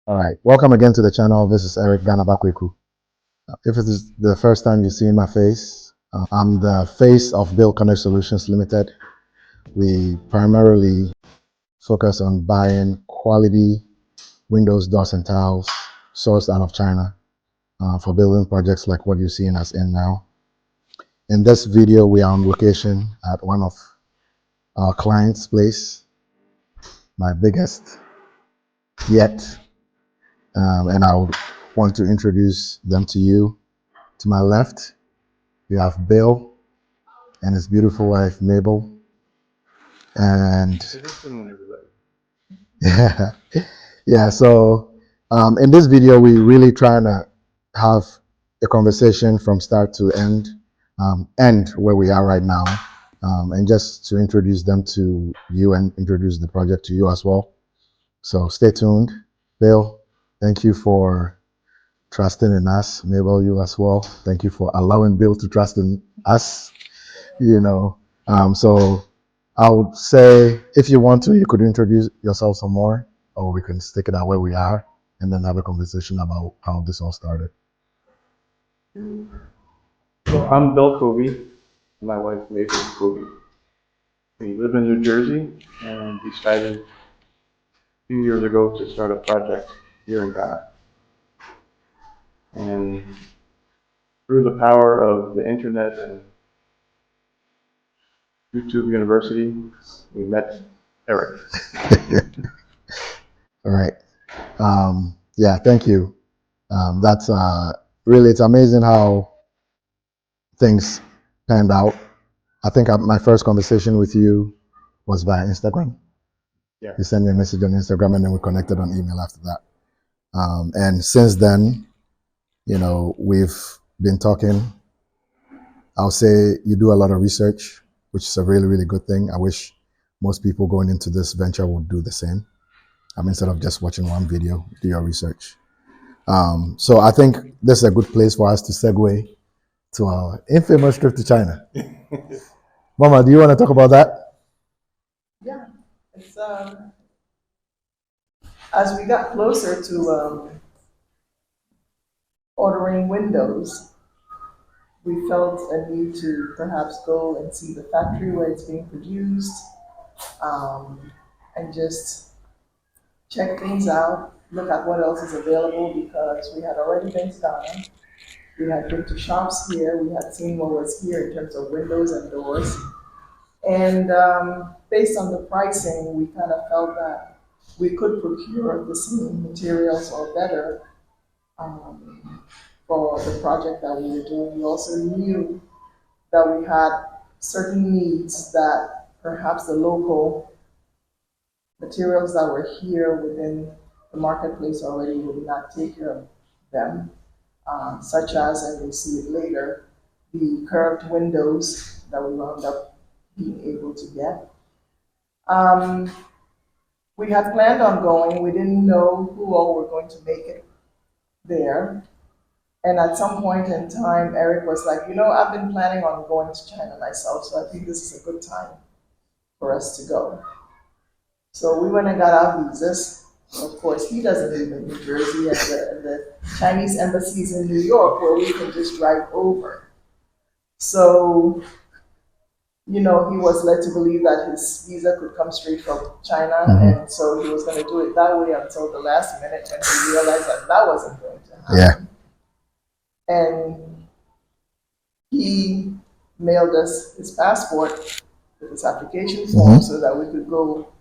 All right, welcome again to the channel. This is Eric Ganabakweku. If it is the first time you've seen my face, I'm the face of BuildConnect Solutions Limited. We primarily focus on buying quality windows, doors, and tiles sourced out of China for building projects like what you're seeing us in now. In this video, we are on location at one of our clients' place, my biggest yet, and I would want to introduce them to you. To my left, we have Bill and his beautiful wife Mabel, and yeah, yeah. So in this video, we really trying to have a conversation from start to end where we are right now, and just to introduce them to you and introduce the project to you as well. So stay tuned. Bill, thank you for trusting in us. Mabel, you as well. Thank you for allowing Bill to trust in us. You know, so I would say if you want to, you could introduce yourself some more, or we can stick it out where we are and then have a conversation about how this all started. So I'm Bill Covey. My wife Mabel Covey. We live in New Jersey and decided a few years ago to start a project here in Ghana. And through the power of the internet and YouTube University, we met Eric. All right. Yeah, thank you. That's really, it's amazing how things panned out. I think my first conversation with you was via Instagram. Yeah. You sent me a message on Instagram and then we connected on email after that. And since then, we've been talking. I'll say you do a lot of research, which is a really, really good thing. I wish most people going into this venture would do the same. Instead of just watching one video, do your research. So I think this is a good place for us to segue to our infamous trip to China. Mama, do you want to talk about that? Yeah, it's as we got closer to ordering windows, we felt a need to perhaps go and see the factory where it's being produced, and just check things out, look at what else is available because we had already been to Ghana. We had been to shops here. We had seen what was here in terms of windows and doors. And based on the pricing, we kind of felt that we could procure the same materials or better for the project that we were doing. We also knew that we had certain needs that perhaps the local materials that were here within the marketplace already would not take care of them, such as, and we'll see it later, the curved windows that we wound up being able to get. We had planned on going. We didn't know who all were going to make it there. And at some point in time, Eric was like, I've been planning on going to China myself, so I think this is a good time for us to go. So we went and got our visas. Of course, he doesn't live in New Jersey, and the Chinese embassy is in New York, where we can just drive over. So he was led to believe that his visa could come straight from China, and so he was going to do it that way until the last minute when he realized that wasn't going to happen. Yeah. And he mailed us his passport with his application form so that we could go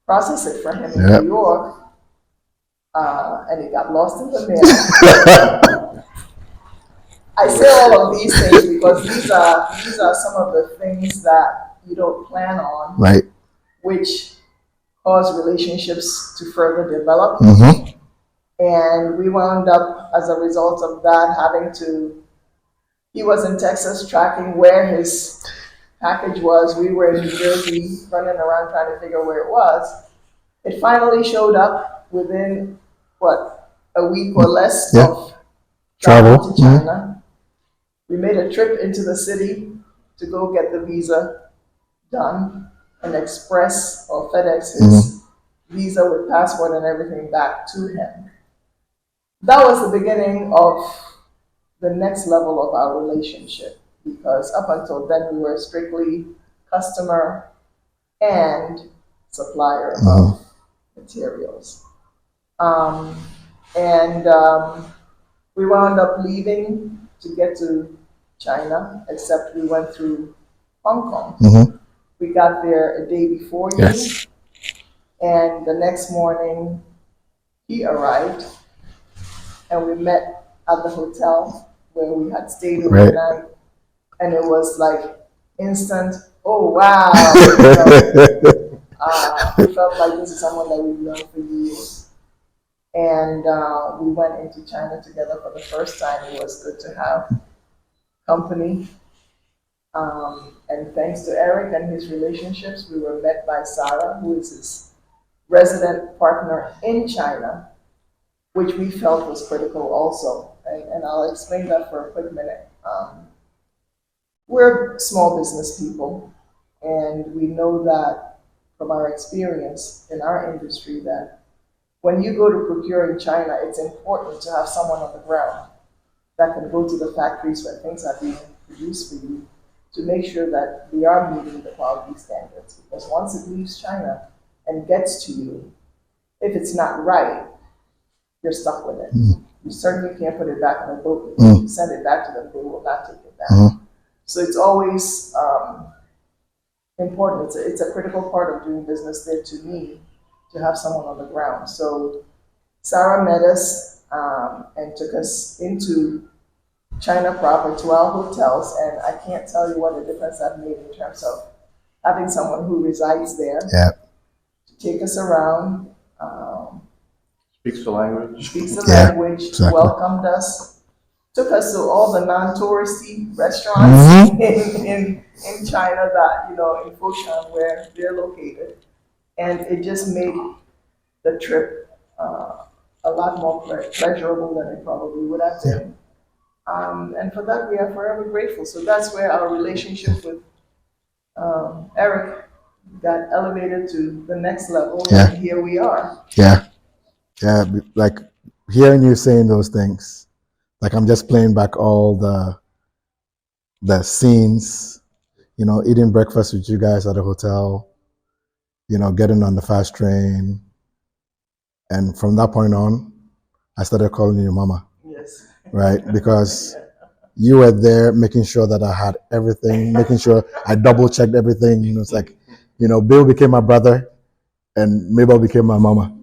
process it for him in New York. And it got lost in the mail. I say all of these things because these are some of the things that you don't plan on, Right. which cause relationships to further develop. And we wound up, as a result of that, he was in Texas tracking where his package was. We were in New Jersey running around trying to figure where it was. It finally showed up within, a week or less of travel to China. We made a trip into the city to go get the visa done and express or FedEx his visa with passport and everything back to him. that was the beginning of the next level of our relationship because up until then we were strictly customer and supplier of materials. Um, and we wound up leaving to get to China, except we went through Hong Kong. We got there a day before you, Yes. and the next morning he arrived, and we met at the hotel where we had stayed Right. overnight, and it was like instant, oh wow, you know, we felt like this is someone that we've known for years. And we went into China together for the first time. It was good to have company. And thanks to Eric and his relationships, we were met by Sarah, who is his resident partner in China, which we felt was critical also. And I'll explain that for a quick minute. We're small business people, and we know that from our experience in our industry that when you go to procure in China, it's important to have someone on the ground that can go to the factories where things are being produced for you to make sure that they are meeting the quality standards. Because once it leaves China and gets to you, if it's not right, you're stuck with it. You certainly can't put it back on a boat. If you send it back to them, they will not take it back. So it's always important. It's a critical part of doing business there to me to have someone on the ground. So Sarah met us and took us into China proper to our hotels, and I can't tell you what a difference that made in terms of having someone who resides there to take us around, Speaks the language. speaks the language, welcomed us, took us to all the non-touristy restaurants in China that, you know, in Foshan where they're located. And it just made the trip a lot more pleasurable than it probably would have been. And for that, we are forever grateful. So that's where our relationship with Eric got elevated to the next level. And here we are. Yeah, like hearing you saying those things, like I'm just playing back all the scenes, you know, eating breakfast with you guys at the hotel, you know, getting on the fast train. And from that point on, I started calling you mama. Yes. Right? Because you were there making sure that I had everything, making sure I double checked everything. You know, it's like, you know, Bill became my brother and Mabel became my mama.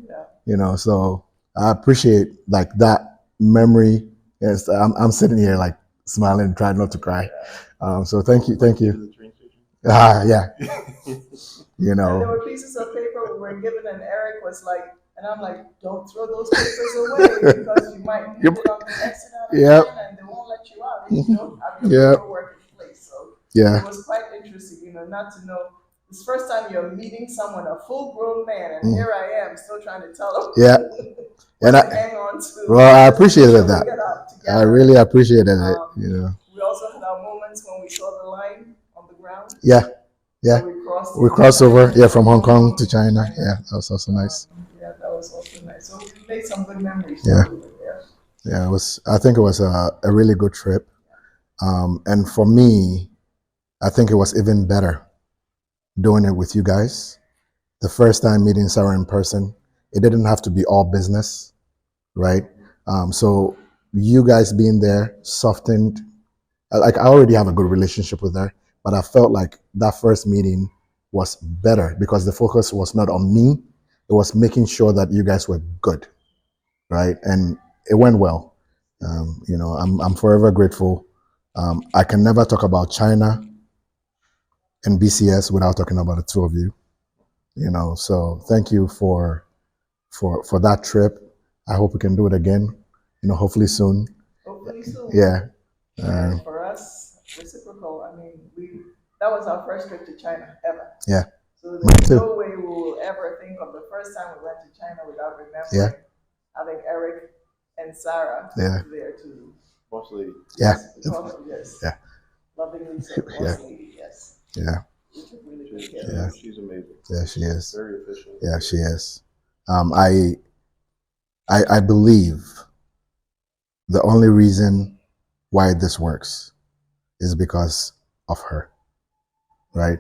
You know, so I appreciate like that memory. Yes, I'm sitting here like smiling, trying not to cry. So thank you. Yeah. You know. And there were pieces of paper we were given, and Eric was like, and I'm like, don't throw those papers away because you might need it on the exit out of China and they won't let you out if you don't have your paperwork in place. So it was quite interesting, you know, not to know. This first time you're meeting someone, a full-grown man, and here I am still trying to tell him and hang on to. Well, I appreciated that. I really appreciated it. You know. We also had our moments when we saw the line on the ground. Yeah. So we crossed over. Yeah, from Hong Kong to China. Yeah, that was also nice. Yeah, that was also nice. So we made some good memories. Yeah, it was. I think it was a really good trip. And for me, I think it was even better doing it with you guys. The first time meeting Sarah in person, it didn't have to be all business, right? So you guys being there softened. Like I already have a good relationship with her, but I felt like that first meeting was better because the focus was not on me. It was making sure that you guys were good, right? And it went well. You know, I'm forever grateful. I can never talk about China and BCS without talking about the two of you. You know, so thank you for that trip. I hope we can do it again. You know, hopefully soon. Hopefully soon. Yeah. And for us, reciprocal. I mean, that was our first trip to China ever. Yeah. So there's no way we will ever think of the first time we went to China without remembering having Eric and Sarah there too. Boss lady. Yes. Yeah. Lovingly so. Boss lady, yes. Yeah. Yeah. She's amazing. Yeah, she is. Very efficient. Yeah, she is. I believe the only reason why this works is because of her, right?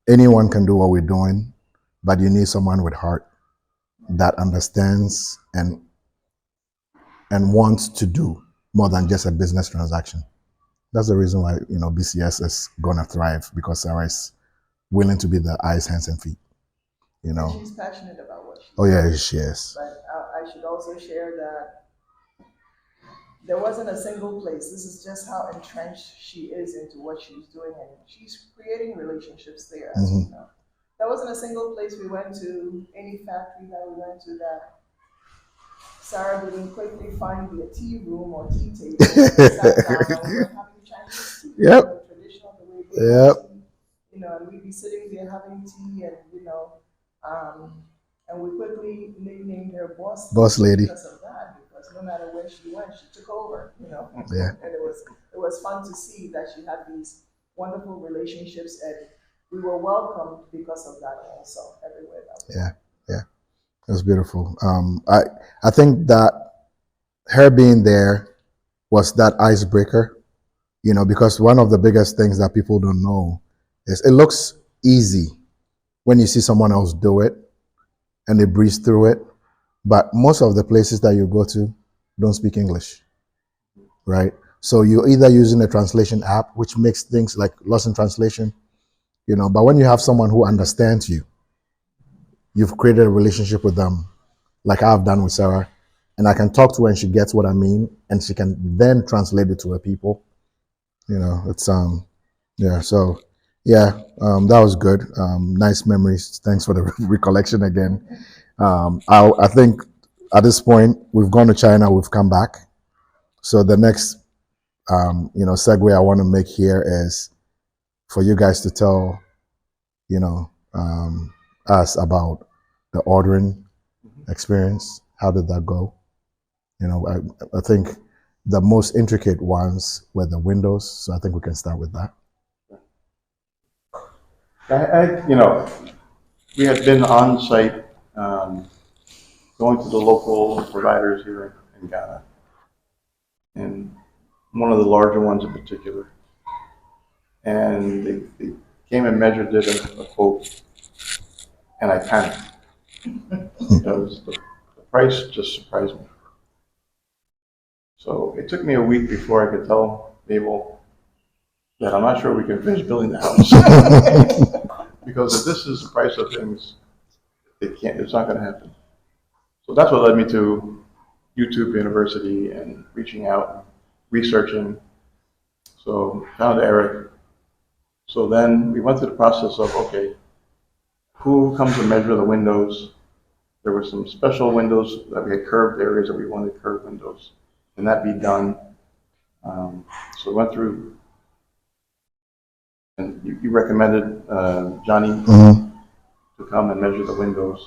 Anyone can do what we're doing, but you need someone with heart that understands and wants to do more than just a business transaction. That's the reason why BCS is gonna thrive, because Sarah is willing to be the eyes, hands, and feet. And she's passionate about what she does. Oh yeah, she is. But I should also share that there wasn't a single place. This is just how entrenched she is into what she's doing, and she's creating relationships there, as we know. There wasn't a single place we went to, any factory that we went to, that Sarah didn't quickly find me a tea room or tea table, sat down, and we were having Chinese tea, Yep. Traditional the way they have Yep. tea, and we'd be sitting there having tea, and and we quickly nicknamed her boss lady, because of that. Because no matter where she went, she took over. Yeah. And it was fun to see that she had these wonderful relationships, and we were welcomed because of that also everywhere that we went. Yeah. It was beautiful. I think that her being there was that icebreaker, because one of the biggest things that people don't know is it looks easy when you see someone else do it and they breeze through it. But most of the places that you go to don't speak English, right? So you're either using a translation app, which makes things like lost in translation, but when you have someone who understands you, you've created a relationship with them, like I've done with Sarah, and I can talk to her and she gets what I mean, and she can then translate it to her people. It's yeah. So yeah, that was good. Nice memories. Thanks for the recollection again. I think at this point we've gone to China, we've come back. So the next segue I want to make here is for you guys to tell us about the ordering experience. How did that go? I think the most intricate ones were the windows, so I think we can start with that. We had been on site, going to the local providers here in Ghana, and one of the larger ones in particular. And they came and measured it a quote, and I panicked because the price just surprised me. So it took me a week before I could tell Mabel that I'm not sure we can finish building the house. Because if this is the price of things, it's not going to happen. So that's what led me to YouTube University and reaching out, researching. So found Eric. So then we went through the process of, okay, who comes to measure the windows? There were some special windows that we had curved areas that we wanted curved windows. Can that be done? So we went through, and you recommended Johnny to come and measure the windows.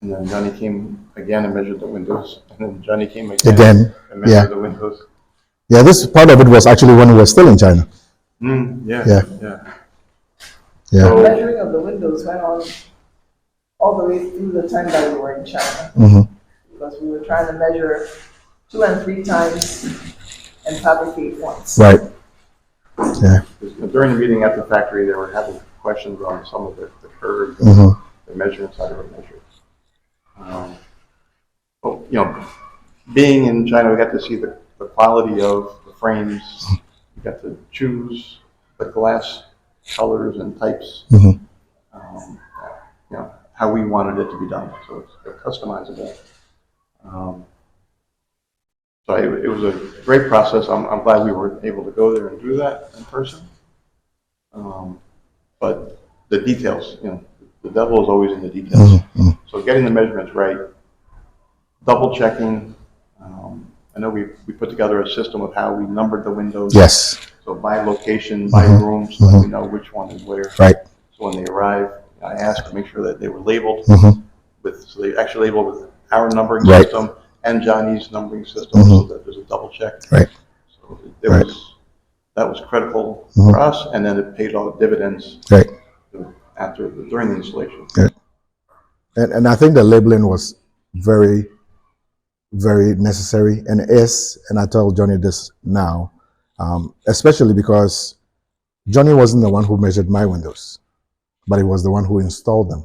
And then Johnny came again and measured the windows. And then Johnny came again and measured the windows. Yeah, this part of it was actually when we were still in China. Yeah. The measuring of the windows went on all the way through the time that we were in China. Because we were trying to measure 2 and 3 times and fabricate once. Right. Yeah. During the meeting at the factory, they were having questions on some of the curves, the measurements, how they were measured. But, being in China, we got to see the quality of the frames. We got to choose the glass colors and types, how we wanted it to be done. So it's customizable. So it was a great process. I'm glad we were able to go there and do that in person. But the details, the devil is always in the details. So getting the measurements right, double checking. I know we put together a system of how we numbered the windows. Yes. So by location, by room, so that we know which one is where. Right. So when they arrive, I asked to make sure that they were labeled so they actually labeled with our numbering system and Johnny's numbering system, so that there's a double check. Right. So that was critical for us, and then it paid all the dividends during the installation. Yeah. And I think the labeling was very very necessary, and it is. And I told Johnny this now, especially because Johnny wasn't the one who measured my windows, but he was the one who installed them.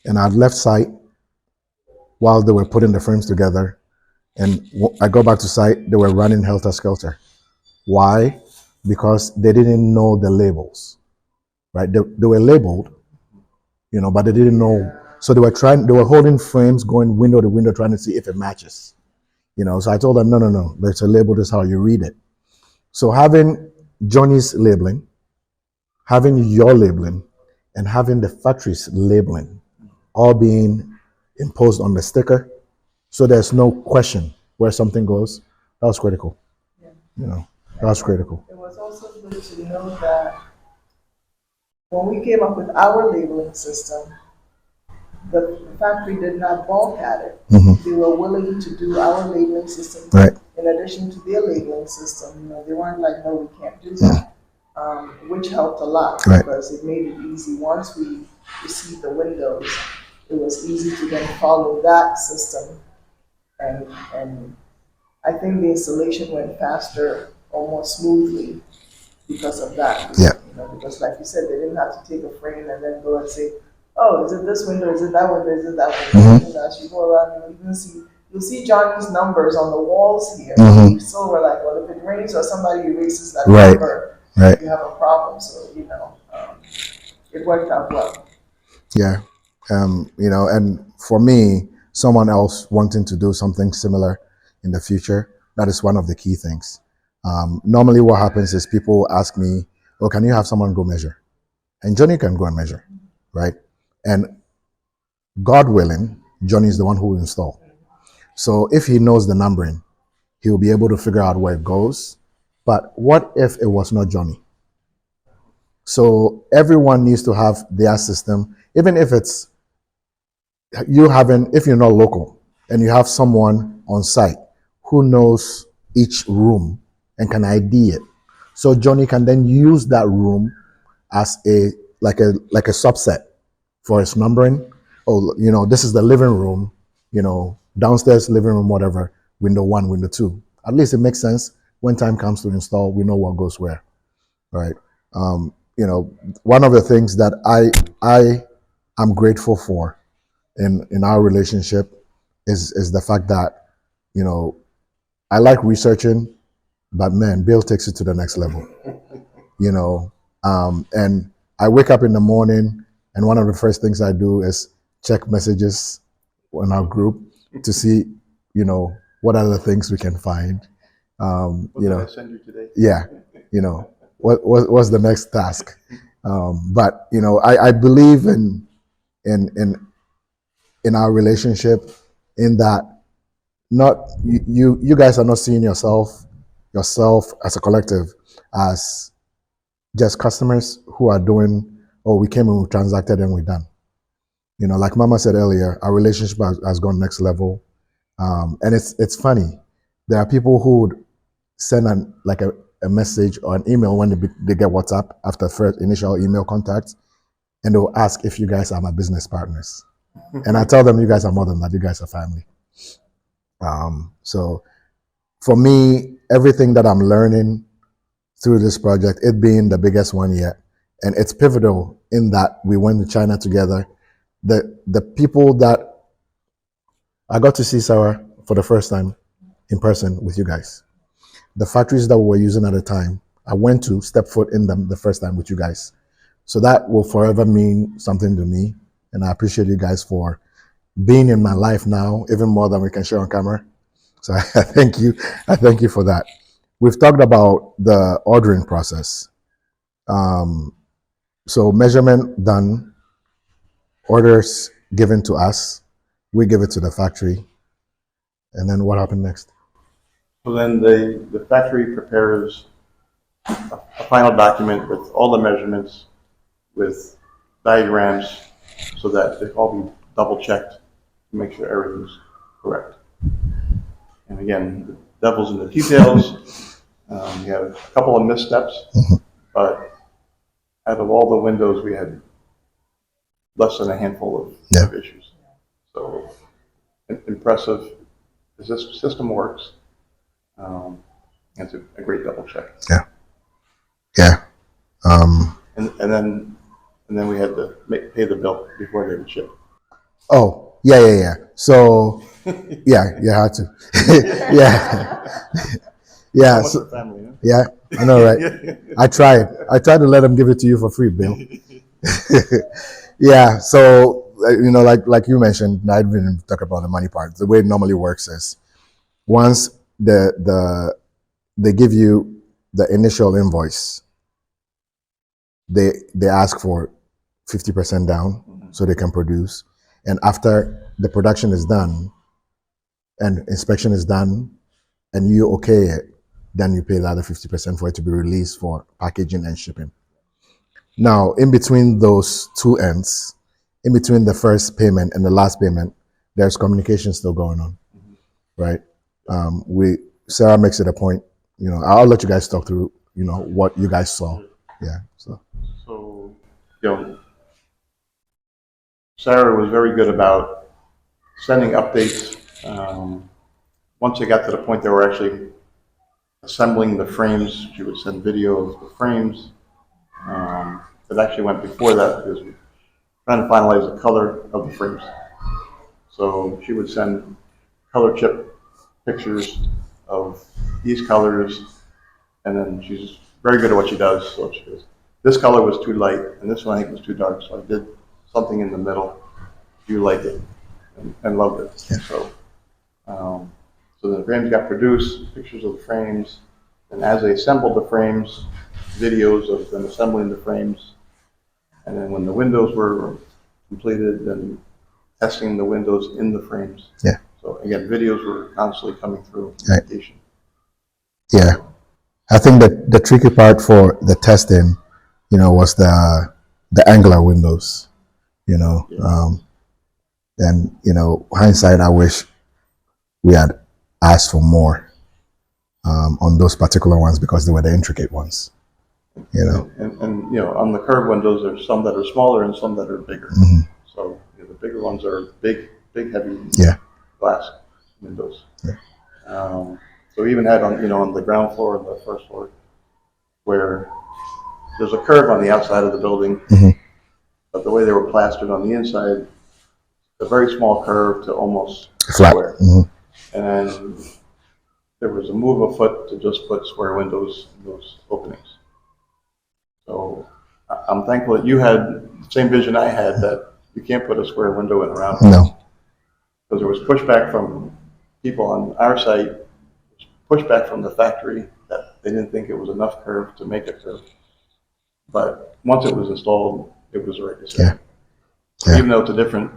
And I'd left site while they were putting the frames together, and I go back to site, they were running helter skelter. Why? Because they didn't know the labels, right? They were labeled, but they didn't know. So they were holding frames, going window to window, trying to see if it matches. So I told them, no, there's a label, this is how you read it. So having Johnny's labeling, having your labeling, and having the factory's labeling all being imposed on the sticker, so there's no question where something goes, that was critical. That was critical. It was also good to know that when we came up with our labeling system, the factory did not balk at it. Mm-hmm. They were willing to do our labeling system Right. in addition to their labeling system. They weren't like, no, we can't do that, which helped a lot Right. because it made it easy. Once we received the windows, it was easy to then follow that system, and I think the installation went faster, almost smoothly, because of that. Yeah. Because like you said, they didn't have to take a frame and then go and say, oh, is it this window? Is it that window? Is it that window? Mm-hmm. As you go around, you'll see Johnny's numbers on the walls here. Mm-hmm. You still were like, well, if it rains or somebody erases that Right. number, Right. you have a problem. So it worked out well. Yeah. And for me, someone else wanting to do something similar in the future, that is one of the key things. Normally what happens is people ask me, oh, can you have someone go measure? And Johnny can go and measure, right? And God willing, Johnny is the one who will install. So if he knows the numbering, he will be able to figure out where it goes. But what if it was not Johnny? So everyone needs to have their system, even if it's if you're not local and you have someone on site who knows each room and can ID it. So Johnny can then use that room as a subset for his numbering. Oh, this is the living room, downstairs living room, whatever, window 1, window 2. At least it makes sense. When time comes to install, we know what goes where, right? One of the things that I am grateful for in our relationship is the fact that, I like researching, but man, Bill takes it to the next level, and I wake up in the morning and one of the first things I do is check messages on our group to see, what other things we can find. What did I send you today? Yeah, what's the next task? But I believe in our relationship, in that not you guys are not seeing yourself as a collective as just customers who are doing, oh, we came and we transacted and we're done. Like Mama said earlier, our relationship has gone next level. And it's funny. There are people who would send a message or an email when they get WhatsApp after first initial email contact, and they'll ask if you guys are my business partners. And I tell them, you guys are more than that. You guys are family. So for me, everything that I'm learning through this project, it being the biggest one yet, and it's pivotal in that we went to China together. The people that I got to see Sarah for the first time in person with you guys, the factories that we were using at the time, I went to step foot in them the first time with you guys. So that will forever mean something to me, and I appreciate you guys for being in my life now, even more than we can share on camera. So I thank you. I thank you for that. We've talked about the ordering process. So measurement done, orders given to us, we give it to the factory, and then what happened next? So then the factory prepares a final document with all the measurements, with diagrams, so that they all be double checked to make sure everything's correct. And again, the devil's in the details. We had a couple of missteps, but out of all the windows, we had less than a handful of issues. So impressive this system works. It's a great double check. Yeah. Yeah. And then we had to pay the bill before they would ship. Oh, yeah. So, yeah, you had to. Yeah. Yeah. So much So, for family, huh? yeah, I know, right? I tried to let them give it to you for free, Bill. Yeah. So, like you mentioned, I didn't talk about the money part. The way it normally works is once they give you the initial invoice, they ask for 50% down so they can produce. And after the production is done and inspection is done and you okay it, then you pay the other 50% for it to be released for packaging and shipping. Now, in between those two ends, in between the first payment and the last payment, there's communication still going on, right? Sarah makes it a point, I'll let you guys talk through, what you guys saw. Yeah. So, Sarah was very good about sending updates. Once they got to the point they were actually assembling the frames, she would send video of the frames. It actually went before that because we were trying to finalize the color of the frames. So she would send color chip pictures of these colors, and then she's very good at what she does. So she goes, this color was too light, and this one I think was too dark, so I did something in the middle. You liked it and loved it. Yeah. So the frames got produced, pictures of the frames, and as they assembled the frames, videos of them assembling the frames, and then when the windows were completed, then testing the windows in the frames. Yeah. So again, videos were constantly coming through. Right. Yeah. I think that the tricky part for the testing, was the angular windows, and hindsight, I wish we had asked for more on those particular ones because they were the intricate ones. And on the curved windows, there's some that are smaller and some that are bigger. Mm-hmm. So the bigger ones are big, heavy glass windows. Yeah. So we even had on the ground floor and the first floor, where there's a curve on the outside of the building, but the way they were plastered on the inside, a very small curve to almost flat. Square. And then there was a move of foot to just put square windows in those openings. So I'm thankful that you had the same vision I had, that you can't put a square window in a round. No. Because there was pushback from people on our site, pushback from the factory that they didn't think it was enough curve to make a curve. But once it was installed, it was the right decision. Yeah. Even though it's a different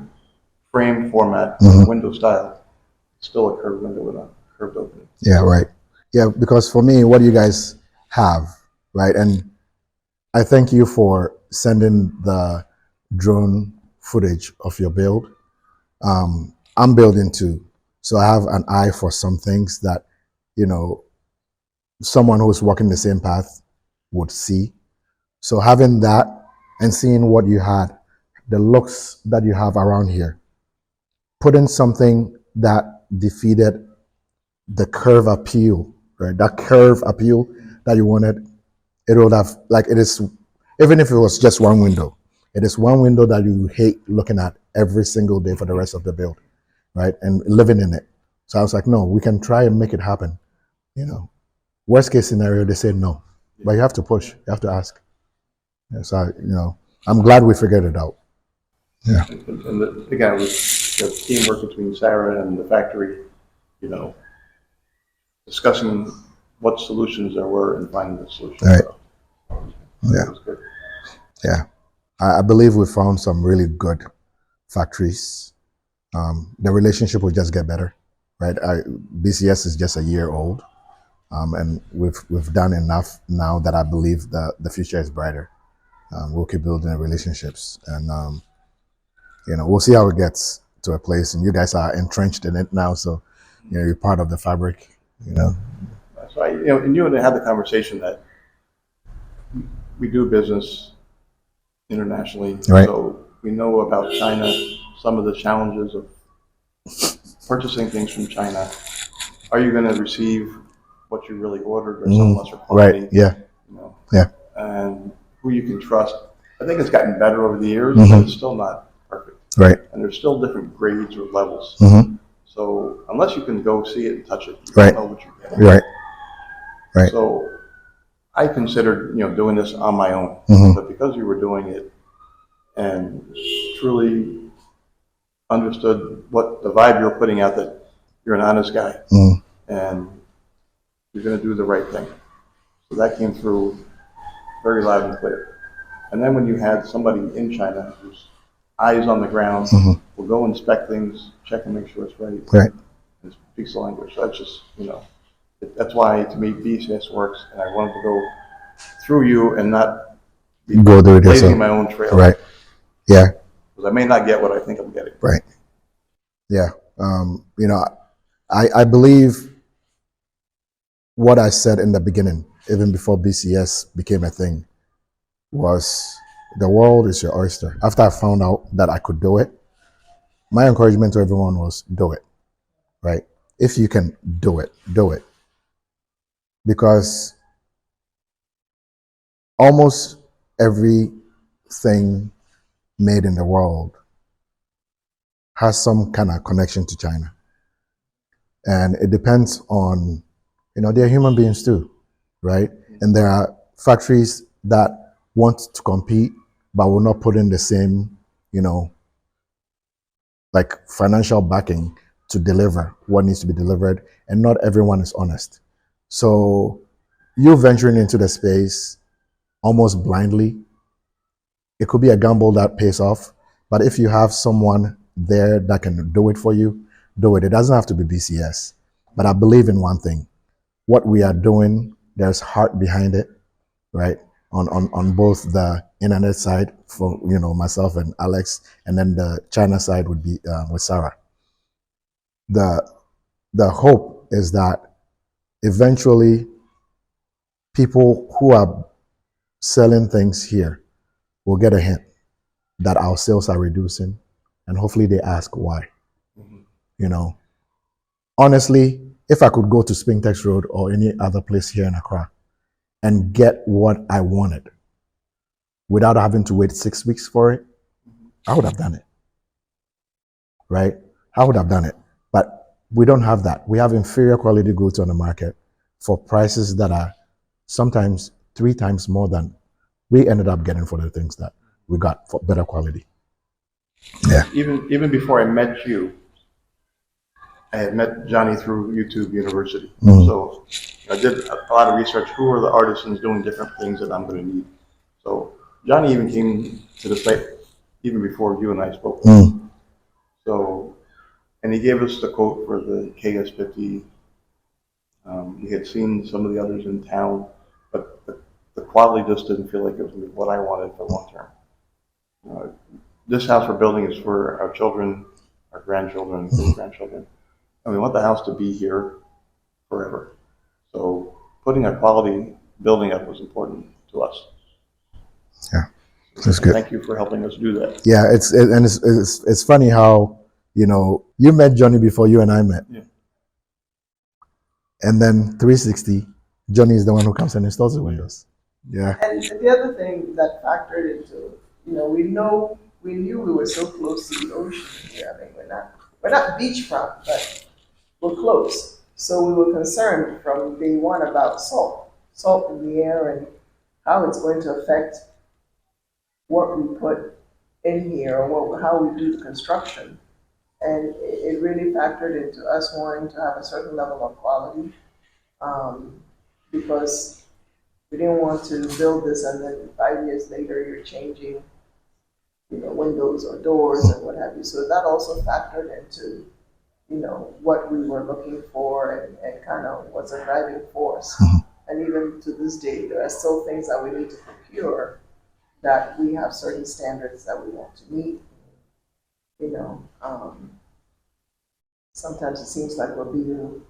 frame format, window style, it's still a curved window with a curved opening. Yeah, right. Yeah, because for me, what you guys have, right, and I thank you for sending the drone footage of your build. I'm building too, so I have an eye for some things that, someone who's walking the same path would see. So having that and seeing what you had, the looks that you have around here, putting something that defeated the curve appeal, right? That curve appeal that you wanted, it would have, like, it is, even if it was just one window, it is one window that you hate looking at every single day for the rest of the build, right? And living in it. So I was like, no, we can try and make it happen. Worst case scenario, they say no, but you have to push, you have to ask. Yeah, so, I'm glad we figured it out. Yeah. And again, it was teamwork between Sarah and the factory, discussing what solutions there were and finding the solutions. Right. So, Yeah. it was good. Yeah. I believe we found some really good factories. The relationship will just get better, right? BCS is just a year old, and we've done enough now that I believe that the future is brighter. We'll keep building relationships, and we'll see how it gets to a place. And you guys are entrenched in it now, so you're part of the fabric. So and you and I had the conversation that we do business internationally, right. So we know about China, some of the challenges of purchasing things from China. are you going to receive what you really ordered or some lesser Right. quantity? Yeah. You know, Yeah. and who you can trust. I think it's gotten better over the years, but it's still not perfect. Right. And there's still different grades or levels. So unless you can go see it and touch it, you Right. don't know what you're getting. Right. Right. So I considered, doing this on my own, but because you were doing it and truly understood what the vibe you're putting out, that you're an honest guy and you're going to do the right thing. So that came through very loud and clear. And then when you had somebody in China who's eyes on the ground, will go inspect things, check and make sure it's right, Right. and speaks the language. So that's just, that's why to me BCS works, and I wanted to go through you and not be Go do it blazing yourself. my own trail. Right. Yeah. Because I may not get what I think I'm getting. Right. Yeah. I believe what I said in the beginning, even before BCS became a thing, was the world is your oyster. After I found out that I could do it, my encouragement to everyone was do it, right? If you can do it, do it. Because almost everything made in the world has some kind of connection to China. And it depends on, they're human beings too, right? And there are factories that want to compete, but will not put in the same, like financial backing to deliver what needs to be delivered. And not everyone is honest. So you venturing into the space almost blindly, it could be a gamble that pays off. But if you have someone there that can do it for you, do it. It doesn't have to be BCS. But I believe in one thing. What we are doing, there's heart behind it, right? On both the internet side for myself and Alex, and then the China side would be with Sarah. The hope is that eventually people who are selling things here will get a hint that our sales are reducing, and hopefully they ask why. Honestly, if I could go to Spintex Road or any other place here in Accra and get what I wanted without having to wait 6 weeks for it, I would have done it. Right? I would have done it. But we don't have that. We have inferior quality goods on the market for prices that are sometimes 3 times more than we ended up getting for the things that we got for better quality. Yeah. Even before I met you, I had met Johnny through YouTube University. So I did a lot of research. Who are the artisans doing different things that I'm going to need? So Johnny even came to the site even before you and I spoke. So, and he gave us the quote for the KS50. He had seen some of the others in town, but the quality just didn't feel like it was what I wanted for long term. This house we're building is for our children, our grandchildren, great-grandchildren. And we want the house to be here forever. So putting a quality building up was important to us. Yeah, that's good. Thank you for helping us do that. Yeah, it's funny how you met Johnny before you and I met. Yeah. And then 360, Johnny is the one who comes and installs the windows. Yeah. And the other thing that factored into, we knew we were so close to the ocean here. I mean, we're not beachfront, but we're close. So we were concerned from day one about salt in the air and how it's going to affect what we put in here or how we do the construction. And it really factored into us wanting to have a certain level of quality because we didn't want to build this and then 5 years later you're changing, windows or doors and what have you. So that also factored into, what we were looking for and kind of what's a driving force. And even to this day, there are still things that we need to procure that we have certain standards that we want to meet. Sometimes it seems like we're being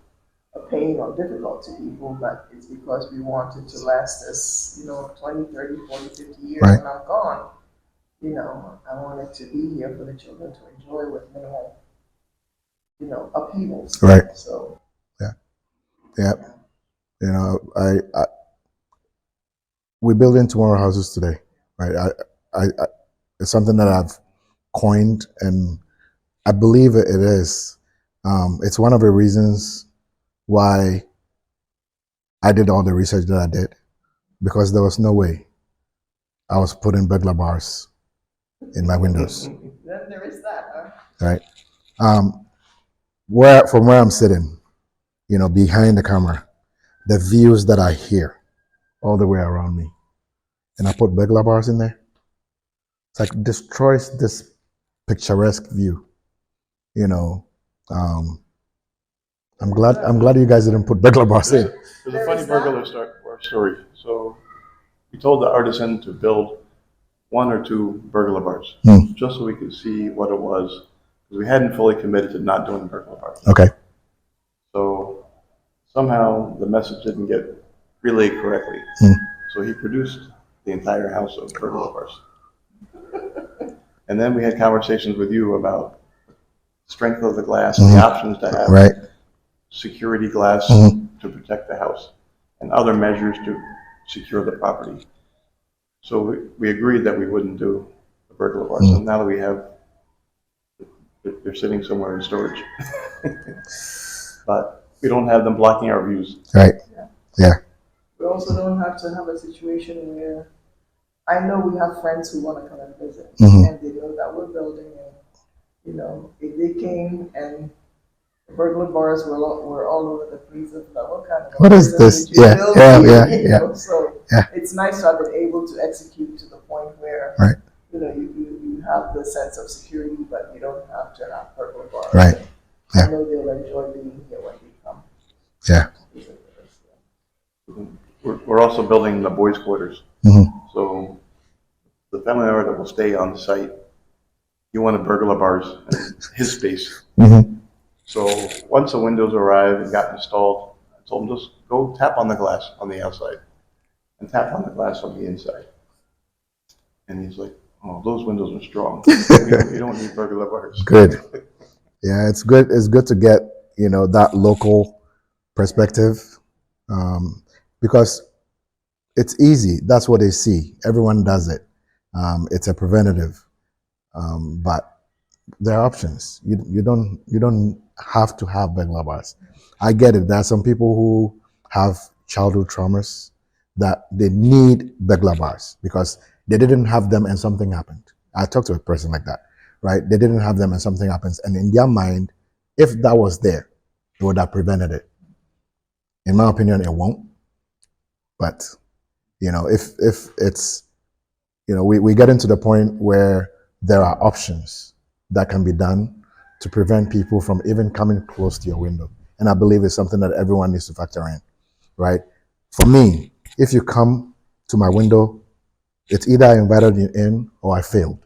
a pain or difficult to people, but it's because we wanted to last us, 20, 30, 40, 50 years Right. when I'm gone. I wanted to be here for the children to enjoy with minimal, upheavals. Right. So Yeah. Yeah. You know, we're building tomorrow houses today, right? It's something that I've coined, and I believe it is. It's one of the reasons why I did all the research that I did, because there was no way I was putting burglar bars in my windows, Then there is that, huh? right? From where I'm sitting, you know, behind the camera, the views that I hear all the way around me, and I put burglar bars in there, it's like destroys this picturesque view. You know, um, I'm glad you guys didn't put burglar bars in. There's a There funny is that. burglar story. So we told the artisan to build 1 or 2 burglar bars, just so we could see what it was, because we hadn't fully committed to not doing burglar bars. Okay. So somehow the message didn't get relayed correctly. So he produced the entire house of burglar bars. And then we had conversations with you about strength of the glass, the options to have, Right. security glass to protect the house, and other measures to secure the property. So we agreed that we wouldn't do the burglar bars. So now that we have, they're sitting somewhere in storage. But we don't have them blocking our views. Right. Yeah. We also don't have to have a situation where, I know we have friends who want to come and visit, and they know that we're building, and, you know, if they came and the burglar bars were all over the place, of like, what kind of What is business this? did you Yeah, build yeah, here? yeah, You yeah. know, so Yeah. it's nice to have been able to execute to the point where, Right. you know, you have the sense of security, but you don't have to have burglar bars. Right. And Yeah. I know they'll enjoy being here when they come. Yeah. We're also building the boys' quarters. So the family member that will stay on the site, he wanted burglar bars in his space. So once the windows arrived and got installed, I told him, just go tap on the glass on the outside and tap on the glass on the inside. And he's like, oh, those windows are strong. You don't need burglar bars. Good. Yeah, it's good. It's good to get, you know, that local perspective, because it's easy. That's what they see. Everyone does it. It's a preventative, but there are options. You don't have to have burglar bars. I get it. There are some people who have childhood traumas that they need burglar bars because they didn't have them and something happened. I talked to a person like that, right? They didn't have them and something happens, and in their mind, if that was there, it would have prevented it. In my opinion, it won't. But you know, if it's, you know, we get into the point where there are options that can be done to prevent people from even coming close to your window. And I believe it's something that everyone needs to factor in, right? For me, if you come to my window, it's either I invited you in or I failed,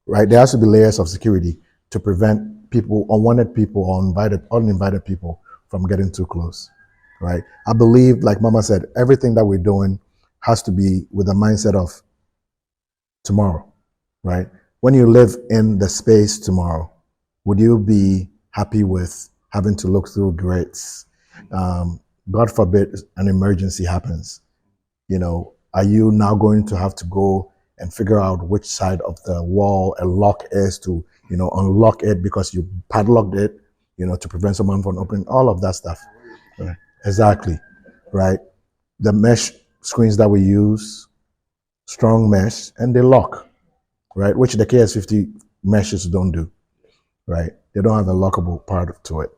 right? There has to be layers of security to prevent people, unwanted people or uninvited people from getting too close, right? I believe, like Mama said, everything that we're doing has to be with the mindset of tomorrow, right? When you live in the space tomorrow, would you be happy with having to look through grates? God forbid an emergency happens. You know, are you now going to have to go and figure out which side of the wall a lock is to, you know, unlock it because you padlocked it, you know, to prevent someone from opening, all of that stuff. Right. Exactly, right? The mesh screens that we use, strong mesh, and they lock, right? Which the KS50 meshes don't do, right? They don't have a lockable part to it.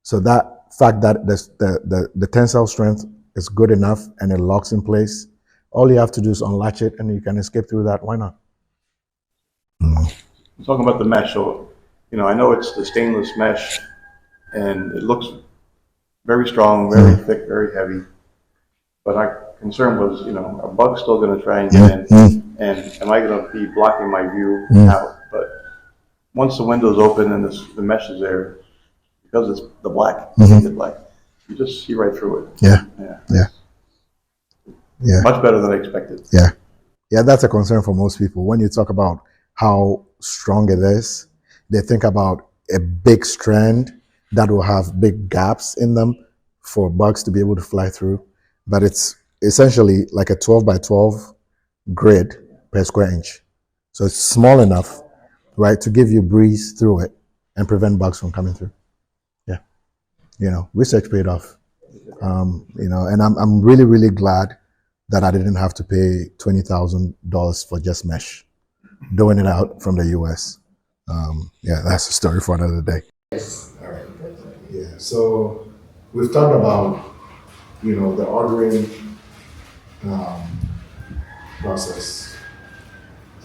So that fact that the tensile strength is good enough and it locks in place, all you have to do is unlatch it and you can escape through that. Why not? Talking about the mesh, so, you know, I know it's the stainless mesh and it looks very strong, very thick, very heavy. But our concern was, you know, a bug's still going to try and get in, and am I going to be blocking my view out? But once the window's open and the mesh is there, because it's the black, the black, you just see right through it. Yeah. Yeah. Yeah. Yeah. Much better than I expected. Yeah. Yeah, that's a concern for most people. When you talk about how strong it is, they think about a big strand that will have big gaps in them for bugs to be able to fly through, but it's essentially like a 12 by 12 grid per square inch. So it's small enough, right, to give you breeze through it and prevent bugs from coming through. Yeah, research paid off. And I'm really, really glad that I didn't have to pay $20,000 for just mesh, doing it out from the US. That's a story for another day. All right. Yeah. So we've talked about, the ordering process,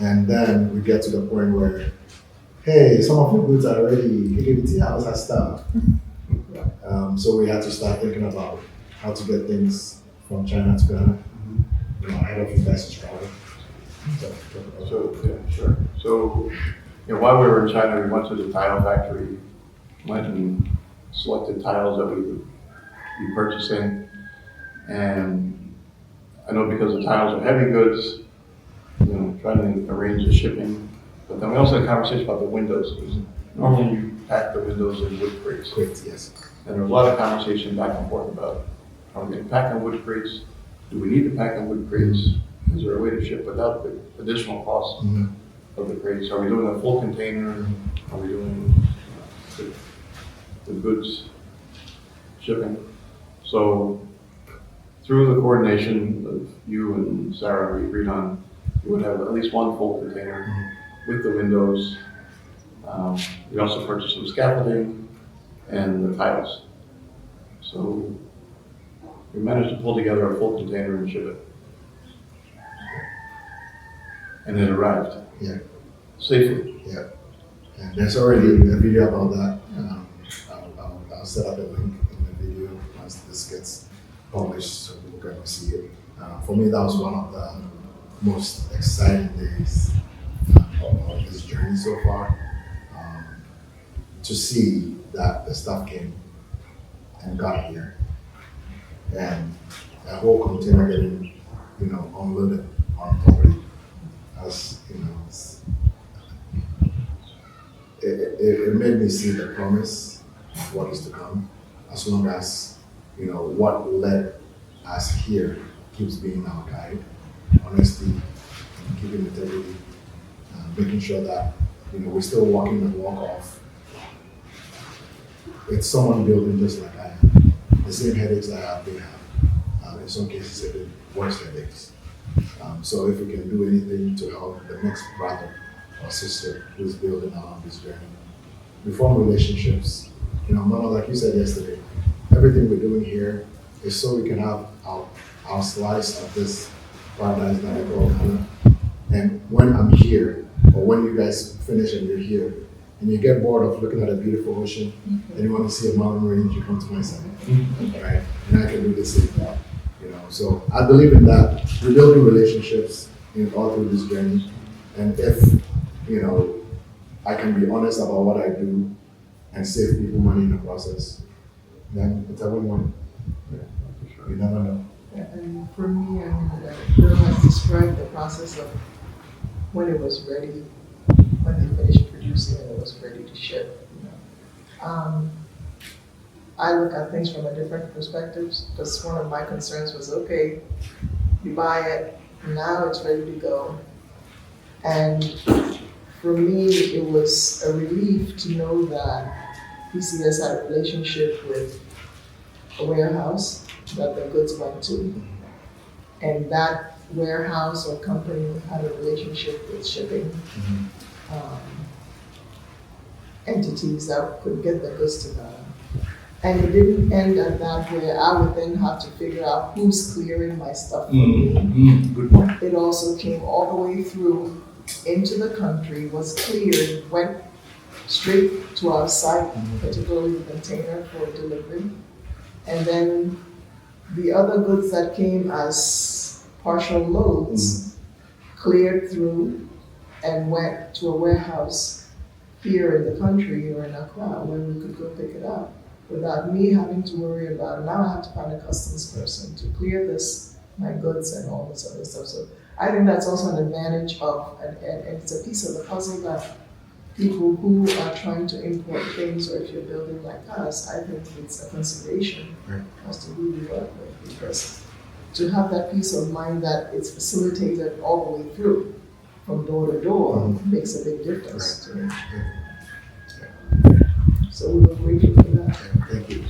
and then we get to the point where, hey, some of your goods are ready. KKBTHaus has stuff. So we had to start thinking about how to get things from China to Ghana. Ahead of you guys' travel. Sure. So, while we were in China, we went to the tile factory, went and selected tiles that we would be purchasing. And I know because the tiles are heavy goods, trying to arrange the shipping. But then we also had a conversation about the windows. Because normally you pack the windows in wood crates. Yes. And there was a lot of conversation back and forth about, are we going to pack in wood crates? Do we need to pack in wood crates? Is there a way to ship without the additional cost of the crates? Are we doing a full container? Are we doing the goods shipping? So through the coordination of you and Sarah, we agreed on we would have at least one full container with the windows. We also purchased some scaffolding and the tiles. So we managed to pull together a full container and ship it. And it arrived. Yeah. Safely. Yeah. And there's already a video about that. I'll set up a link in the video once this gets published so people can see it. For me, that was one of the most exciting days of this journey so far. To see that the stuff came and got here, and a whole container getting, unloaded on property. As it made me see the promise of what is to come, as long as what led us here keeps being our guide. Honesty, keeping integrity, making sure that we're still walking the walk of. It's someone building just like I am. The same headaches I have, they have. In some cases, even worse headaches. So if we can do anything to help the next brother or sister who's building along this journey, we form relationships. Mama, like you said yesterday, everything we're doing here is so we can have our slice of this paradise that I call Ghana. And when I'm here, or when you guys finish and you're here, and you get bored of looking at a beautiful ocean, and you want to see a mountain range, you come to my side, right? And I can do the same thing. So I believe in that, rebuilding relationships all through this journey. And if, I can be honest about what I do and save people money in the process, then it's a win-win. You never know. Yeah, and for me, Bill has described the process of when it was ready, when they finished producing and it was ready to ship. I look at things from a different perspective, because one of my concerns was, okay, you buy it, now it's ready to go. And for me, it was a relief to know that PCS had a relationship with a warehouse that the goods went to. And that warehouse or company had a relationship with shipping entities that could get the goods to Ghana. And it didn't end at that, where I would then have to figure out who's clearing my stuff for me. Good point. It also came all the way through into the country, was cleared, went straight to our site, particularly the container for delivery. And then the other goods that came as partial loads cleared through and went to a warehouse here in the country or in Accra where we could go pick it up without me having to worry about, now I have to find a customs person to clear my goods and all this other stuff. So I think that's also an advantage of, and it's a piece of the puzzle that people who are trying to import things, or if you're building like us, I think it's a consideration Right. as to who you work with, because to have that peace of mind that it's facilitated all the way through, from door to door, makes a big difference to me. So we were grateful for that. Thank you.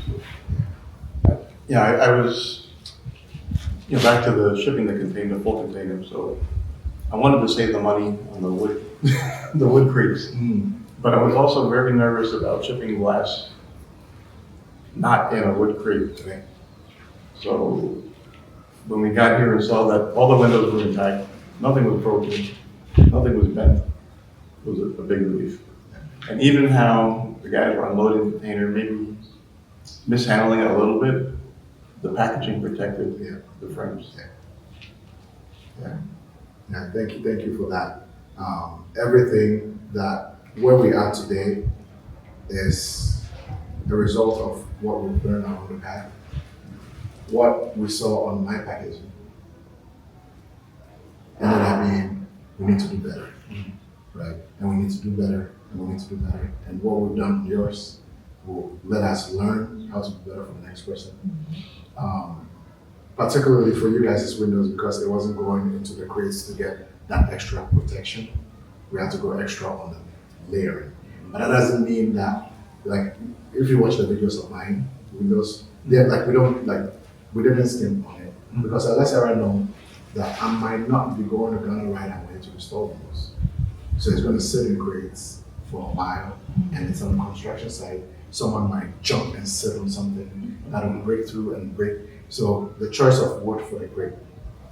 Yeah, I was, back to the shipping the container, the full container, so I wanted to save the money on the wood, the wood crates. But I was also very nervous about shipping glass not in a wood crate. Okay. So when we got here and saw that all the windows were intact, nothing was broken, nothing was bent, it was a big relief. And even how the guys were unloading the container, maybe mishandling it a little bit, the packaging protected the frames. Yeah, thank you for that. Everything that where we are today is the result of what we've learned on the path, what we saw on my packaging. And then I mean, we need to do better, right? And we need to do better, and we need to do better. And what we've done on yours will let us learn how to do better for the next person. Particularly for you guys' windows, because it wasn't going into the crates to get that extra protection. We had to go extra on the layering. But that doesn't mean that, like, if you watch the videos of mine, windows, they're like, we didn't skim on it. Because I let Sarah know that I might not be going to Ghana right away to install windows. So it's going to sit in crates for a while, and it's on a construction site. Someone might jump and sit on something that'll break through and break. So the choice of wood for the crate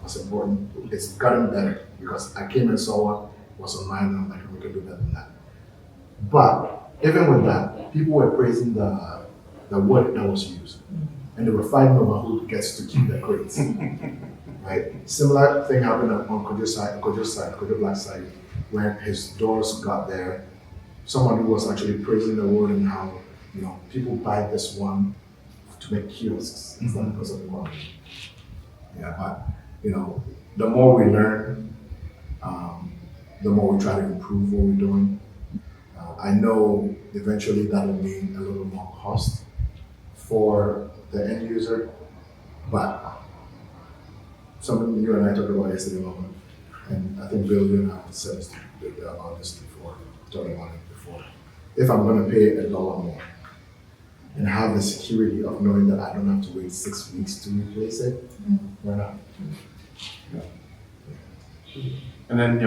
was important. It's gotten better because I came and saw what was on mine, and I'm like, we can do better than that. But even with that, people were praising the wood that was used. And they were fighting over who gets to keep the crates. Right? Similar thing happened on Kojo's Black side, when his doors got there. Someone who was actually praising the wood and how, people buy this one to make kiosks instead because of the quality. Yeah, but the more we learn, the more we try to improve what we're doing. I know eventually that will mean a little more cost for the end user, but something you and I talked about yesterday morning, and I think Bill, you and I have said this about this before, talked about it before. If I'm going to pay $1 more and have the security of knowing that I don't have to wait 6 weeks to replace it, why not? And then,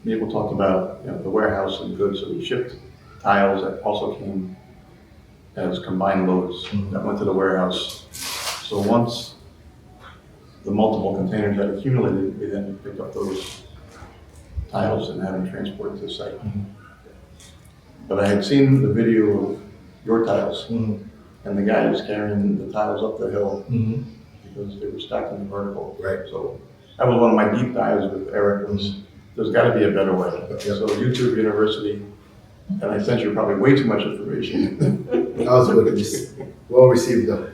Mabel talked about, the warehouse and goods, so we shipped tiles that also came as combined loads that went to the warehouse. So once the multiple containers had accumulated, we then picked up those tiles and had them transported to the site. But I had seen the video of your tiles, and the guy was carrying the tiles up the hill because they were stacked in the vertical. Right. So that was one of my deep dives with Eric, was there's got to be a better way. So YouTube University, and I sent you probably way too much information. That was good. Well received though.